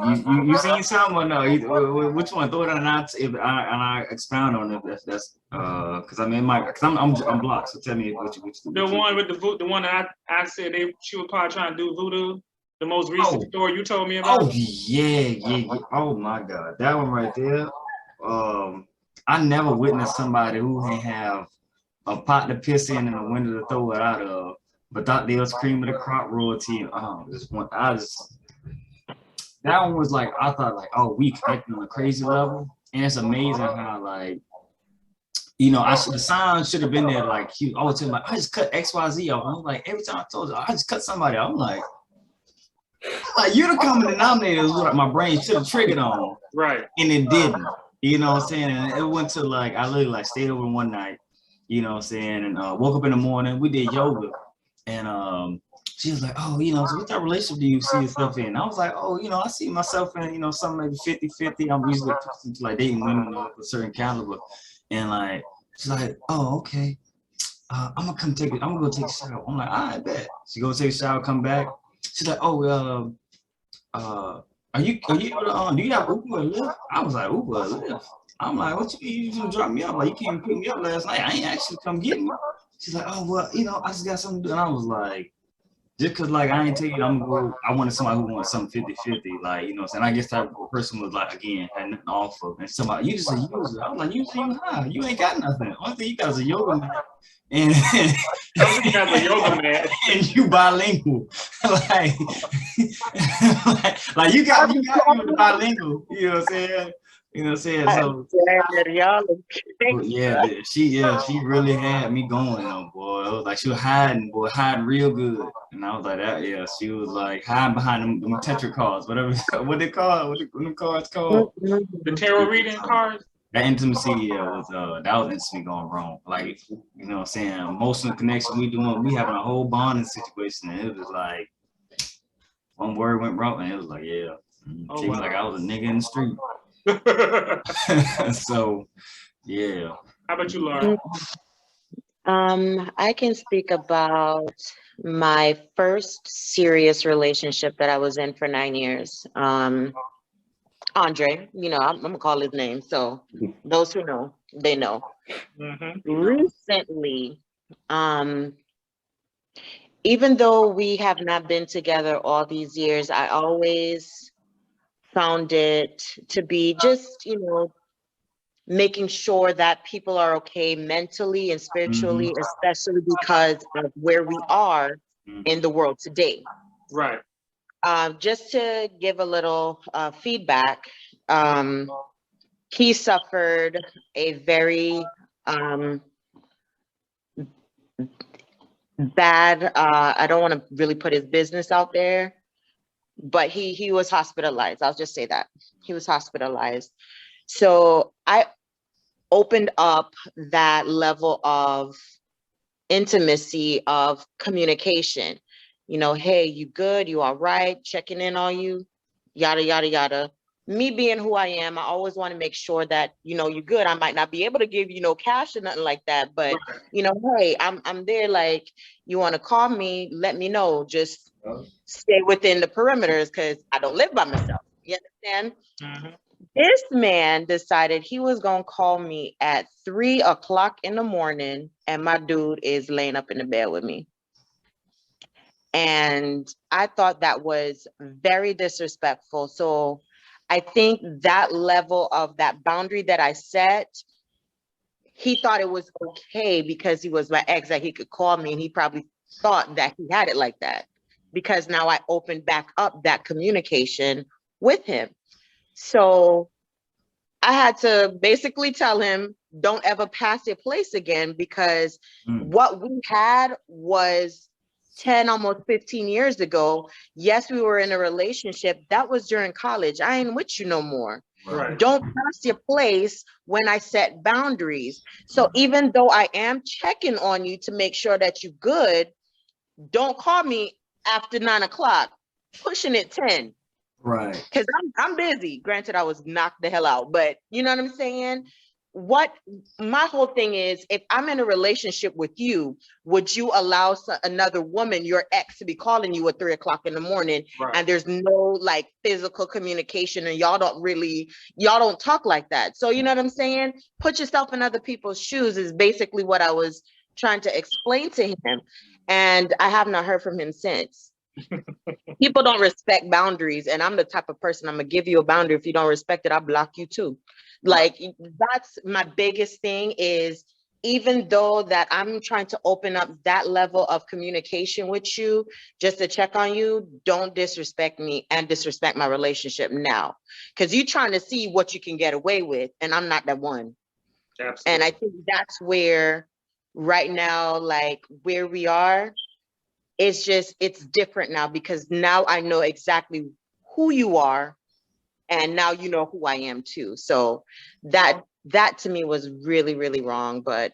you seen something or no? Which one? Throw it on and I expound on it. That's because I'm blocked. So tell me what you. The one with the one that I said she was probably trying to do voodoo. The most recent story you told me about. Oh yeah. Oh my God, that one right there. I never witnessed somebody who can have a pot to piss in and a window to throw it out of, but thought they was cream of the crop royalty. That one was like, I thought like, oh, we connected on a crazy level. And it's amazing how like, the sign should have been there. Like he always tell me, like, I just cut XYZ off. I'm like, every time I told you, I just cut somebody off. I'm like, Like you're the common denominator is what my brain should have triggered on, Right. and it didn't. You know what I'm saying? And it went to like I literally like stayed over one night. You know what I'm saying? And woke up in the morning. We did yoga, and she was like, "Oh, you know, so what type of relationship do you see yourself in?" I was like, "Oh, you know, I see myself in, you know, something maybe 50-50. I'm usually accustomed to like dating women of a certain caliber." And like, she's like, "Oh, okay. I'm gonna go take a shower." I'm like, "I bet." She go take a shower, come back. She's like, "Oh, are you do you have Uber or Lyft?" I was like, "Uber or Lyft?" I'm like, "What you gonna drop me off? Like you came and pick me up last night. I ain't actually come get me." She's like, "Oh well, you know, I just got something to do." And I was like, just cause like I ain't tell you I'm gonna go, I wanted somebody who wants something 50-50, like you know what I'm saying. I guess that person was like again had nothing to offer. And somebody you just a user. I was like, user you high. You ain't got nothing. Only thing you got is a yoga mat. And Something as a yoga man. and you bilingual. like, like you got you bilingual, you know what I'm saying? You know what I'm saying? So but yeah, she really had me going though, boy. It was like she was hiding, boy, hiding real good. And I was like, that, yeah, she was like hiding behind them Tetra cards, whatever, what they call it, what them cards called. The tarot reading cards. That intimacy, yeah, was that was instantly going wrong. Like, you know what I'm saying? Emotional connection we having a whole bonding situation, and it was like one word went wrong, and it was like, yeah. Oh, She was wow. like, I was a nigga in the street. So, yeah. How about you, Laura? I can speak about my first serious relationship that I was in for 9 years. Andre, you know, I'm gonna call his name. So those who know, they know. Recently, even though we have not been together all these years, I always found it to be just, you know, making sure that people are okay mentally and spiritually, especially because of where we are in the world today. Right. Just to give a little feedback, he suffered a very bad, I don't want to really put his business out there, but he was hospitalized. I'll just say that. He was hospitalized. So I opened up that level of intimacy, of communication. You know, hey, you good? You all right? Checking in on you, yada, yada, yada. Me being who I am, I always want to make sure that, you know, you're good. I might not be able to give you no cash or nothing like that, but you know, hey, I'm there. Like, you want to call me, let me know. Just stay within the perimeters because I don't live by myself. You understand? This man decided he was gonna call me at 3 o'clock in the morning, and my dude is laying up in the bed with me. And I thought that was very disrespectful. So I think that level of that boundary that I set, he thought it was okay because he was my ex that he could call me, and he probably thought that he had it like that because now I opened back up that communication with him. So I had to basically tell him, don't ever pass your place again, because what we had was 10, almost 15 years ago. Yes, we were in a relationship. That was during college. I ain't with you no more. Right. Don't pass your place when I set boundaries. So even though I am checking on you to make sure that you're good, don't call me after 9 o'clock, pushing it 10. Right. Because I'm busy. Granted, I was knocked the hell out, but you know what I'm saying? What my whole thing is, if I'm in a relationship with you, would you allow another woman, your ex, to be calling you at 3 o'clock in the morning, and there's no like physical communication, and y'all don't talk like that? So you know what I'm saying? Put yourself in other people's shoes is basically what I was trying to explain to him. And I have not heard from him since. People don't respect boundaries, and I'm the type of person, I'm gonna give you a boundary. If you don't respect it, I'll block you too. Like, that's my biggest thing, is even though that I'm trying to open up that level of communication with you just to check on you, don't disrespect me and disrespect my relationship now, because you're trying to see what you can get away with, and I'm not that one. Absolutely. And I think that's where right now, like where we are, it's different now because now I know exactly who you are, and now you know who I am too. So that to me was really, really wrong, but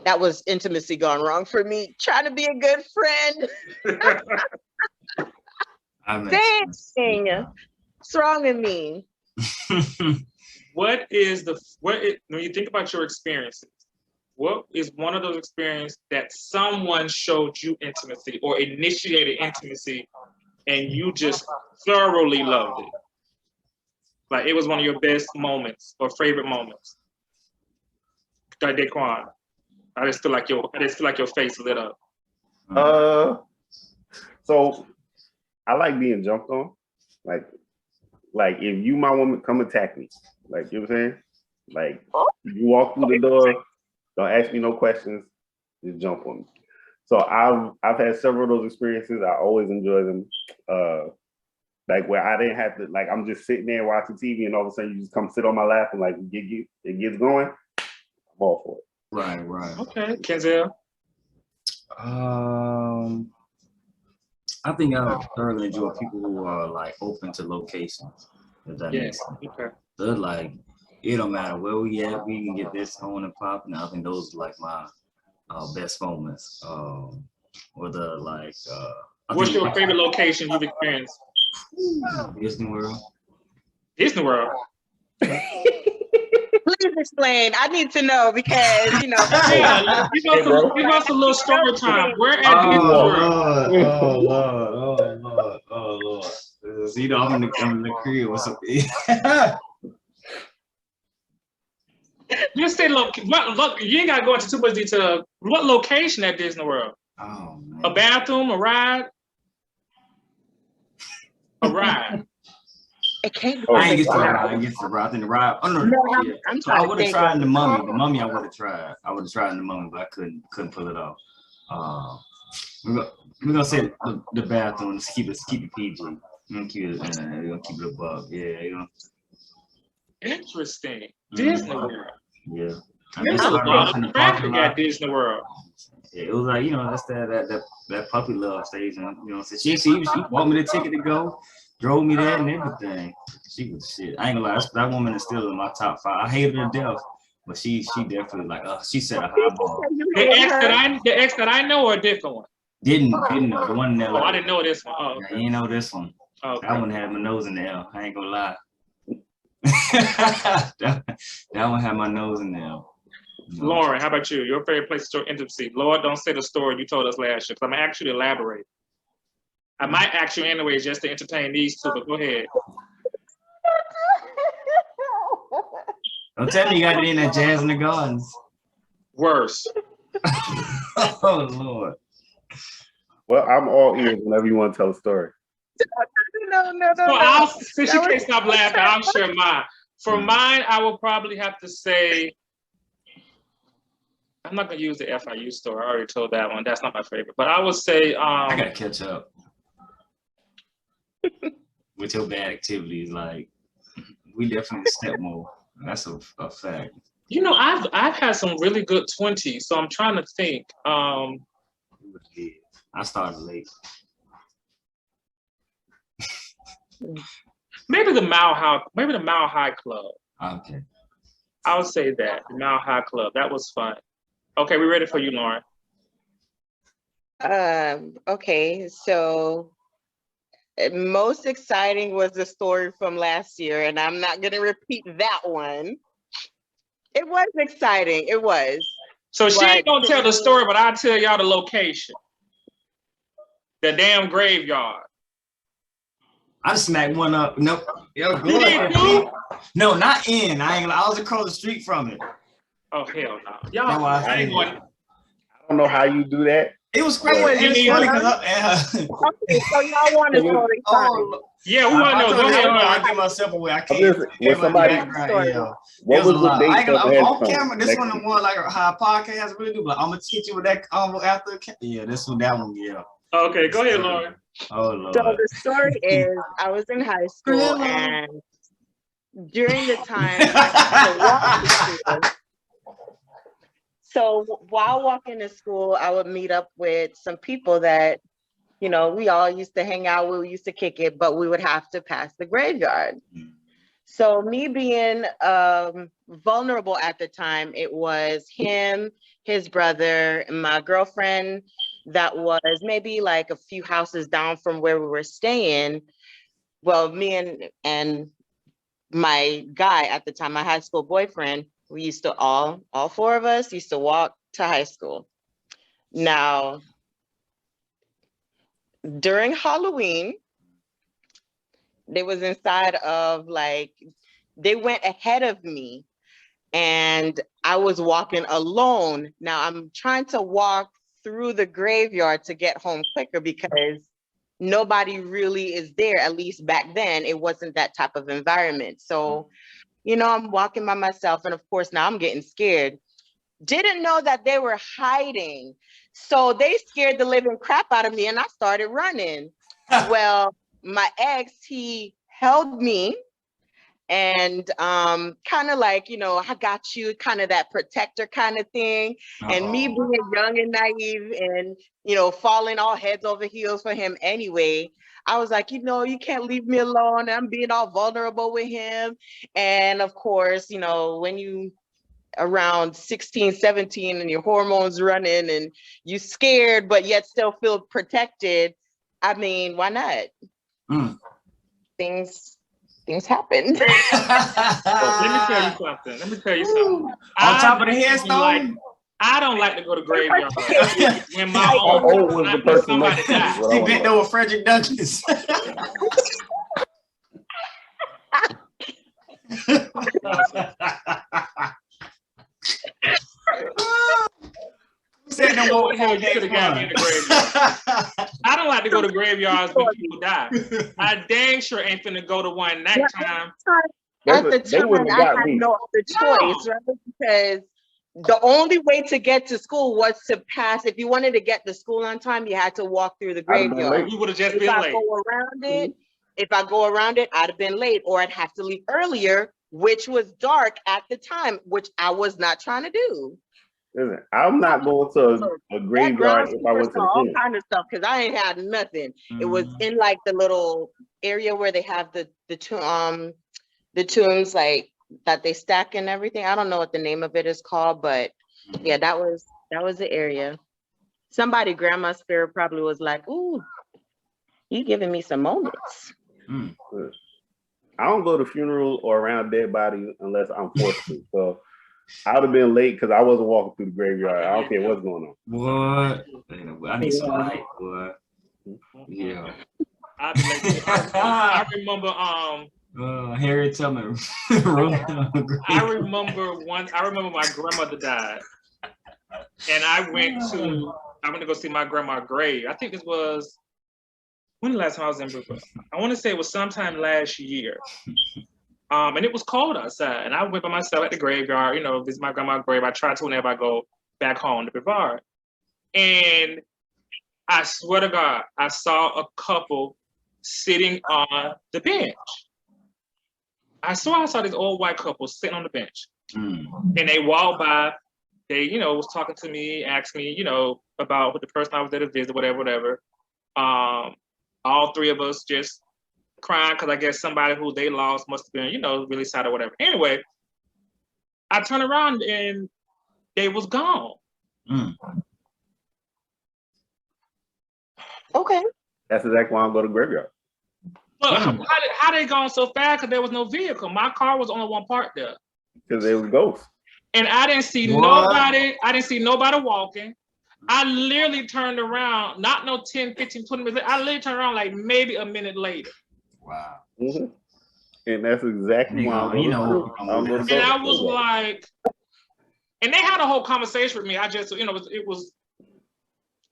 that was intimacy gone wrong for me, trying to be a good friend. Dang, what's wrong with me? When you think about your experiences, what is one of those experiences that someone showed you intimacy or initiated intimacy and you just thoroughly loved it? Like it was one of your best moments or favorite moments. Daquan, I just feel like your face lit up. So I like being jumped on. Like if you, my woman, come attack me. Like, you know what I'm saying? Like, you walk through the door, don't ask me no questions, just jump on me. So I've had several of those experiences. I always enjoy them. Like where I didn't have to, like I'm just sitting there watching TV and all of a sudden you just come sit on my lap and like it gets going. I'm all for it. Right. Okay, Kenzell. I think I thoroughly enjoy people who are like open to locations. If that makes sense. Okay. They're like, it don't matter where we at, we can get this on and popping. I think those are like my best moments. Whether like, what's your favorite location you've experienced? Disney World. Disney World. Please explain. I need to know because you know. Yeah, give us a little story time. Where at Disney World? Oh Lord. You know, I'm in the crib or something. Just say look, you ain't gotta go into too much detail. What location at Disney World? Oh man. A bathroom, a ride? A ride. It can't be. I ain't get to ride. I think the ride. Oh no, yeah. I'm So I trying would to have think. tried the mummy. The mummy I would have tried. I would have tried the mummy, but I couldn't pull it off. We're gonna say the bathroom. Let's keep it PG. We're gonna keep it above. Yeah, you know. Interesting. Disney World. Yeah. There's a lot of traffic at Disney World. Yeah, it was like, you know, that's that puppy love stage, and you know, so she bought me the ticket to go, drove me there and everything. She was shit. I ain't gonna lie, that woman is still in my top 5. I hated her to death, but she definitely like she set a high bar. The ex that I know or a different one? Didn't know the one that. Oh, I didn't know this one. Oh, okay. You know this one. Okay. That one had my nose in the L. I ain't gonna lie. that one had my nose in there. No. Lauren, how about you? Your favorite place to store intimacy? Lord, don't say the story you told us last year, because I'm gonna ask you to elaborate. I might ask you anyways just to entertain these two, but go ahead. Don't tell me you got it in that Jazz in the Gardens. Worse. Oh Lord. Well, I'm all ears whenever you want to tell a story. No. Since she can't stop laughing, I'll share mine. For mine, I will probably have to say, I'm not gonna use the FIU story. I already told that one. That's not my favorite. But I would say I gotta catch up with your bad activities. Like we definitely step more. That's a fact. You know, I've had some really good 20s, so I'm trying to think. I started late. Maybe the Mile High Club. Okay. I would say that the Mile High Club. That was fun. Okay, we're ready for you, Lauren. Okay, so most exciting was the story from last year, and I'm not gonna repeat that one. It was exciting. It was. So she ain't gonna tell the story, but I'll tell y'all the location. The damn graveyard. I just smacked one up. Nope. Yo, You did too? No, not in. I was across the street from it. Oh hell no. Y'all, I ain't going. I don't know how you do that. It was crazy. It was funny because okay, so y'all want a story time. Yeah, who wanna know? Go ahead. I give myself away. I can't. Was somebody? What was the date of the off camera? This one, the one like how a podcast has really do. But I'm gonna teach you with that after. Yeah, this one, that one. Yeah. Okay, go ahead, Lauren. Oh Lord. So the story is, I was in high school, and during the time, so while walking to school, I would meet up with some people that you know, we all used to hang out, we used to kick it, but we would have to pass the graveyard. So me being vulnerable at the time, it was him, his brother, and my girlfriend that was maybe like a few houses down from where we were staying. Well, me and my guy at the time, my high school boyfriend, we used to all four of us used to walk to high school. Now, during Halloween, they was inside of like, they went ahead of me and I was walking alone. Now I'm trying to walk through the graveyard to get home quicker because nobody really is there. At least back then, it wasn't that type of environment. So, you know, I'm walking by myself. And of course, now I'm getting scared. Didn't know that they were hiding. So they scared the living crap out of me and I started running. Well, my ex, he held me and kind of like, you know, I got you, kind of that protector kind of thing. And me being young and naive and, you know, falling all heads over heels for him anyway, I was like, you know, you can't leave me alone. I'm being all vulnerable with him. And of course, you know, when you around 16, 17 and your hormones running and you scared, but yet still feel protected, I mean, why not? Things happen. Let me tell you something. On top of the headstone? I don't like to go to graveyard when my own was the person somebody next to died. you. He bent over Frederick Douglass. Said no more. You could have got me in the graveyard. I don't like to go to graveyards when people die. I dang sure ain't finna go to one that time. At the time, I had no other choice, right? Because the only way to get to school was to pass. If you wanted to get to school on time, you had to walk through the graveyard. You would have just been late. If I go around it, I'd have been late, or I'd have to leave earlier, which was dark at the time, which I was not trying to do. Listen, I'm not going to a graveyard if I went to all kind of stuff because I ain't had nothing. It was in like the little area where they have the tombs like that they stack and everything. I don't know what the name of it is called, but yeah, that was the area. Somebody, grandma's spirit probably was like, "Ooh, you giving me some moments." I don't go to funerals or around dead bodies unless I'm forced to. So I would have been late because I wasn't walking through the graveyard. I don't care what's going on. What? I need some light, boy. Yeah. I remember Harriet Tubman. I remember my grandmother died. And I went to go see my grandma's grave. I think this was when the last time I was in Brooklyn. I want to say it was sometime last year. And it was cold outside. And I went by myself at the graveyard, you know, visit my grandma's grave. I try to whenever I go back home to Brevard. And I swear to God, I saw a couple sitting on the bench. I saw this old white couple sitting on the bench. And they walked by, they, you know, was talking to me, asked me, you know, about what the person I was there to visit, whatever. All three of us just crying because I guess somebody who they lost must have been, you know, really sad or whatever. Anyway, I turned around and they was gone. Okay. That's exactly why I go to graveyard. But how they gone so fast? Because there was no vehicle. My car was only one part there. Because it was ghosts. And I didn't see nobody. I didn't see nobody walking. I literally turned around, not no 10, 15, 20 minutes. I literally turned around like maybe a minute later. Wow. And that's exactly why you know. And I was like, and they had a whole conversation with me. I just, you know, it was.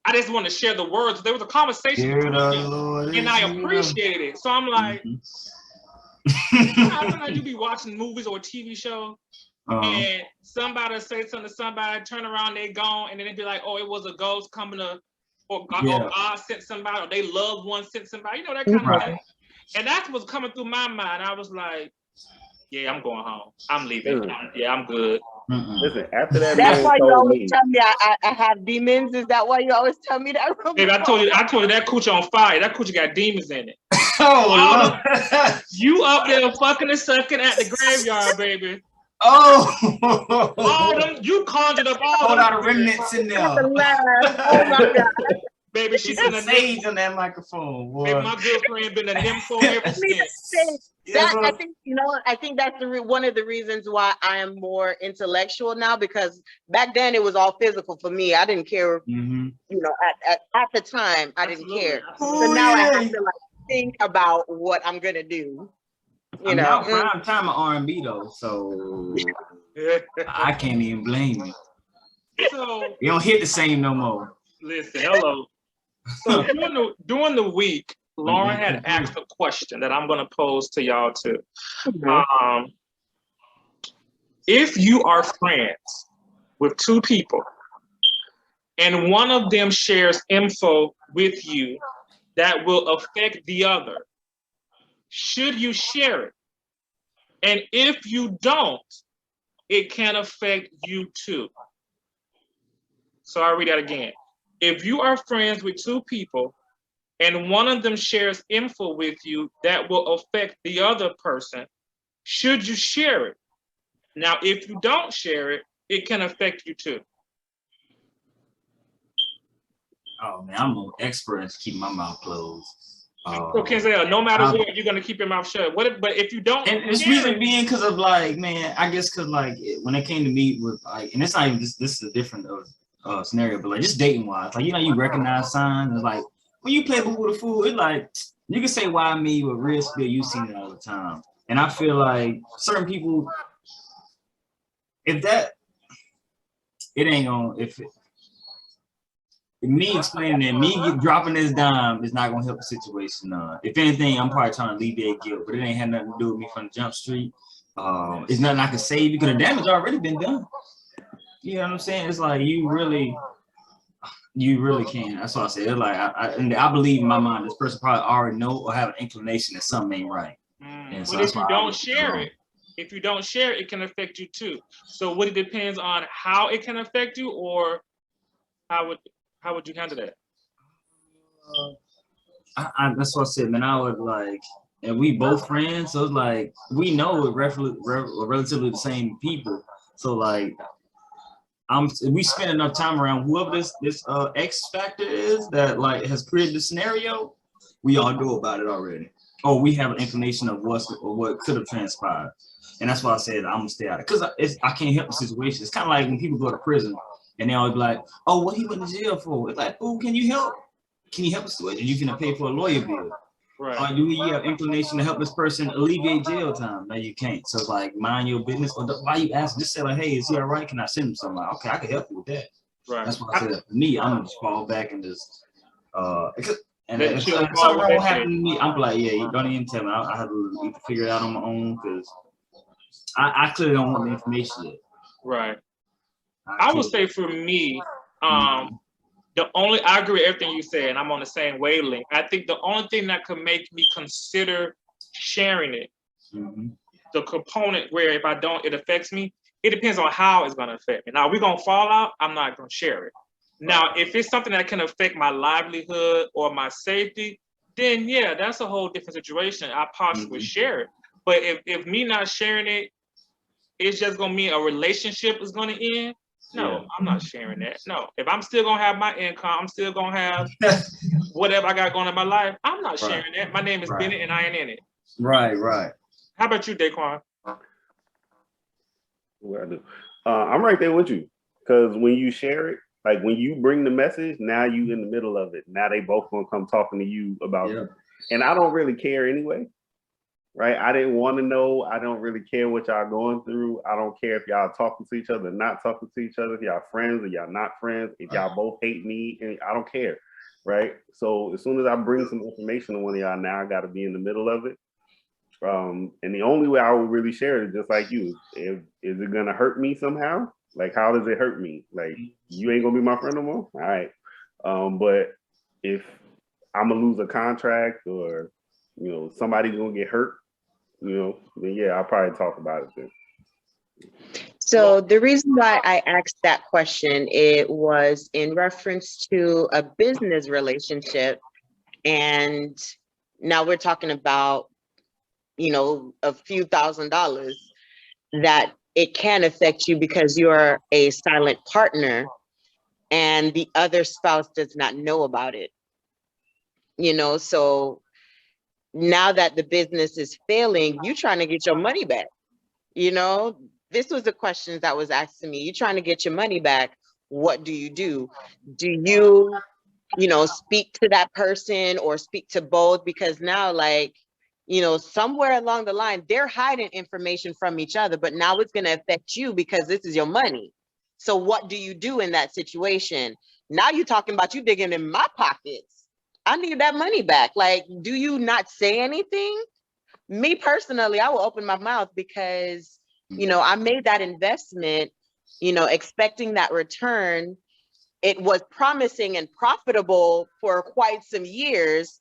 I just wanted to share the words. There was a conversation between them, and I appreciated it. So I'm like, I feel like you be watching movies or a TV show, and somebody say something to somebody, turn around, they gone, and then they be like, oh, it was a ghost coming to, or God sent somebody, or they loved one sent somebody, you know, that kind of thing. And that's what's coming through my mind. I was like, yeah, I'm going home. I'm leaving. Yeah, I'm good. Listen, after that That's man why you told always me, tell me I have demons. Is that why you always tell me that? Baby, I told you that coochie on fire. That coochie got demons in it. Oh, Lord. You up there fucking and sucking at the graveyard, baby. Oh, All them, you conjured up all whole them lot of spirits. remnants in there. Oh my God. Baby, she She's been some a sage on that microphone, boy. baby, my good friend been a nympho ever since. That I think, I think that's one of the reasons why I am more intellectual now, because back then it was all physical for me. I didn't care, at the time I didn't care. So now I have to like think about what I'm gonna do. I'm now prime time of R&B though, so I can't even blame you. So You don't hit the same no more. listen, hello. So during the week, Lauren had asked a question that I'm gonna pose to y'all too. If you are friends with two people and one of them shares info with you that will affect the other, should you share it? And if you don't, it can affect you too. So I'll read that again. If you are friends with two people and one of them shares info with you that will affect the other person, should you share it? Now, if you don't share it, it can affect you too. Oh man, I'm an expert in keeping my mouth closed. So Kenzell, no matter what, you're gonna keep your mouth shut. But if you don't, and it's reason being because of like, man, I guess because like when it came to meet with like, and it's not even this is a different scenario, but like just dating wise, like you recognize signs. It's like when you play with the fool, it's like you can say why me, but real spill, you seen it all the time. And I feel like certain people, if that, it ain't gonna me explaining it, me dropping this dime is not gonna help the situation. If anything, I'm probably trying to alleviate guilt, but it ain't had nothing to do with me from the jump street. It's nothing I can say because the damage already been done. You know what I'm saying? It's like you really can. That's what I said. It's like I believe in my mind this person probably already know or have an inclination that something ain't right. And so but if you don't share it, it can affect you too. So what it depends on how it can affect you, or how would you handle that? That's what I said, man. I would like, and we both friends, so it's like we know we're relatively the same people. So like, we spend enough time around whoever this X factor is that like has created the scenario. We all know about it already, or we have an inclination of what could have transpired. And that's why I said I'm gonna stay out of it, because I can't help the situation. It's kind of like when people go to prison and they always be like, "Oh, what he went to jail for?" It's like, "Oh, can you help? Can you help us with it? You can pay for a lawyer bill." Right. Or do you have inclination to help this person alleviate jail time? No, you can't. So it's like, mind your business. Or why you ask? Just say like, "Hey, is he all right? Can I send him somewhere?" Okay, I can help you with that. Right. That's why I said for me, I'm gonna just fall back and just and Let if you something fall wrong with happen that to me, I'm like, yeah, you don't even tell me. I have to figure it out on my own because I clearly don't want the information yet. Right. I would say for me, I agree with everything you said, and I'm on the same wavelength. I think the only thing that could make me consider sharing it, the component where if I don't, it affects me, it depends on how it's gonna affect me. Now, we're gonna fall out, I'm not gonna share it. Now, if it's something that can affect my livelihood or my safety, then yeah, that's a whole different situation. I possibly share it. But if me not sharing it, it's just gonna mean a relationship is gonna end. No, I'm not sharing that. No, if I'm still gonna have my income, I'm still gonna have whatever I got going in my life. I'm not sharing that. My name is Bennett, and I ain't in it. Right. How about you, Daquan? What I do? I'm right there with you, because when you share it, like when you bring the message, now you in the middle of it. Now they both gonna come talking to you about it, and I don't really care anyway. Right? I didn't want to know. I don't really care what y'all going through. I don't care if y'all talking to each other, not talking to each other, if y'all friends or y'all not friends, if y'all both hate me, and I don't care. Right? So as soon as I bring some information to one of y'all, now I got to be in the middle of it. And the only way I will really share it is just like you. Is it gonna hurt me somehow? Like, how does it hurt me? Like, you ain't gonna be my friend no more? All right. But if I'm gonna lose a contract or somebody's gonna get hurt, then yeah, I'll probably talk about it then. So the reason why I asked that question, it was in reference to a business relationship. And now we're talking about, a few $1,000s that it can affect you because you're a silent partner and the other spouse does not know about it. So now that the business is failing, you trying to get your money back. This was the questions that was asked to me. You trying to get your money back. What do you do? Do you, speak to that person or speak to both? Because now, somewhere along the line, they're hiding information from each other, but now it's going to affect you because this is your money. So what do you do in that situation? Now you're talking about you digging in my pockets. I need that money back. Do you not say anything? Me personally, I will open my mouth because, I made that investment, expecting that return. It was promising and profitable for quite some years.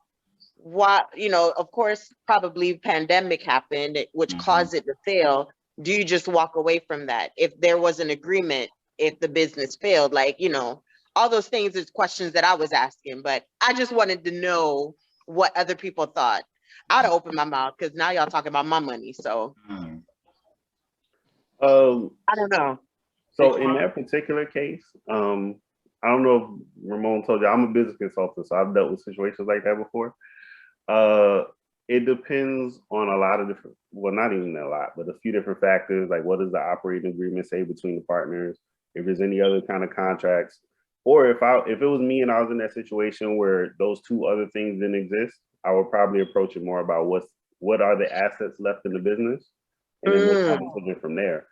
Of course, probably pandemic happened, which caused it to fail. Do you just walk away from that? If there was an agreement, if the business failed, all those things is questions that I was asking, but I just wanted to know what other people thought. I'd open my mouth because now y'all talking about my money. So I don't know. So in that particular case, I don't know if Ramon told you, I'm a business consultant, so I've dealt with situations like that before. It depends on a lot of different, well, not even a lot, but a few different factors, like what does the operating agreement say between the partners, if there's any other kind of contracts, or if it was me and I was in that situation where those two other things didn't exist, I would probably approach it more about what are the assets left in the business, and then we'll kind of take it from there.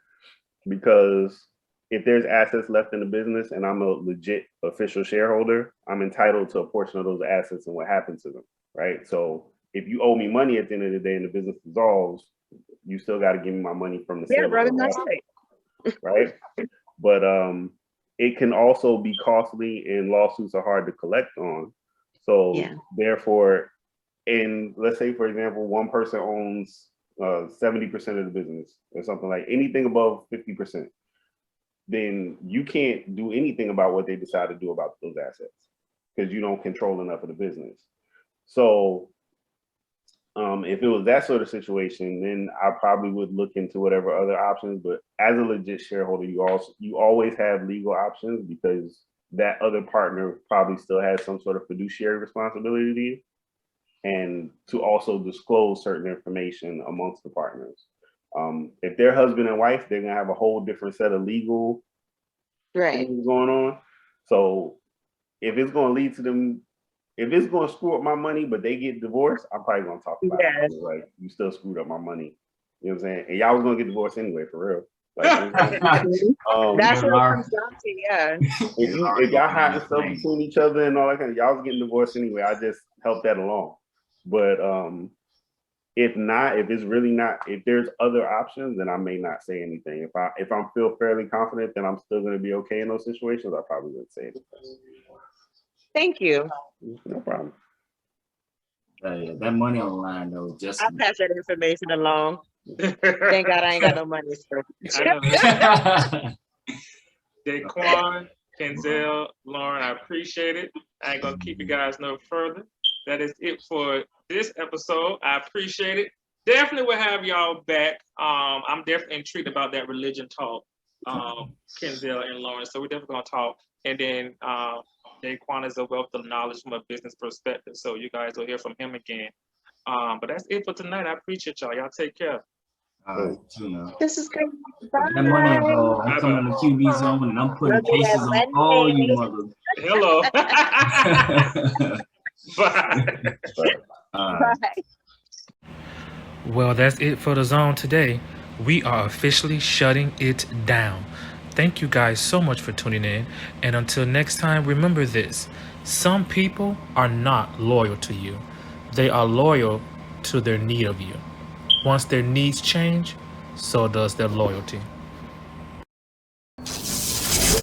Because if there's assets left in the business and I'm a legit official shareholder, I'm entitled to a portion of those assets and what happens to them, right? So if you owe me money at the end of the day and the business dissolves, you still got to give me my money from the sale of those assets, right? But it can also be costly and lawsuits are hard to collect on. So therefore, and let's say, for example, one person owns 70% of the business or something, like anything above 50%, then you can't do anything about what they decide to do about those assets because you don't control enough of the business. So if it was that sort of situation, then I probably would look into whatever other options. But as a legit shareholder, you always have legal options because that other partner probably still has some sort of fiduciary responsibility to you, and to also disclose certain information amongst the partners. If they're husband and wife, they're gonna have a whole different set of legal things going on. So if it's gonna lead to them, if it's gonna screw up my money, but they get divorced, I'm probably gonna talk about it. Like, you still screwed up my money. You know what I'm saying? And y'all was gonna get divorced anyway, for real. Like, that's what it comes down to, if y'all hiding stuff between each other and all that kind of, y'all was getting divorced anyway. I just helped that along. But if not, if it's really not, if there's other options, then I may not say anything. If I'm feel fairly confident that I'm still gonna be okay in those situations, I probably wouldn't say anything. Thank you. No problem. That money online though, just I'll pass that information along. Thank God I ain't got no money. So. Daquan, Kenzell, Lauren, I appreciate it. I ain't gonna keep you guys no further. That is it for this episode. I appreciate it. Definitely will have y'all back. I'm definitely intrigued about that religion talk, Kenzell and Lauren. So we're definitely gonna talk. And then Daquan is a wealth of knowledge from a business perspective. So you guys will hear from him again. But that's it for tonight. I appreciate y'all. Y'all take care. This is great. That money, I'm coming to QB zone and I'm putting cases on all you mothers. Hello. Bye. Bye. Well, that's it for the zone today. We are officially shutting it down. Thank you guys so much for tuning in. And until next time, remember this. Some people are not loyal to you. They are loyal to their need of you. Once their needs change, so does their loyalty.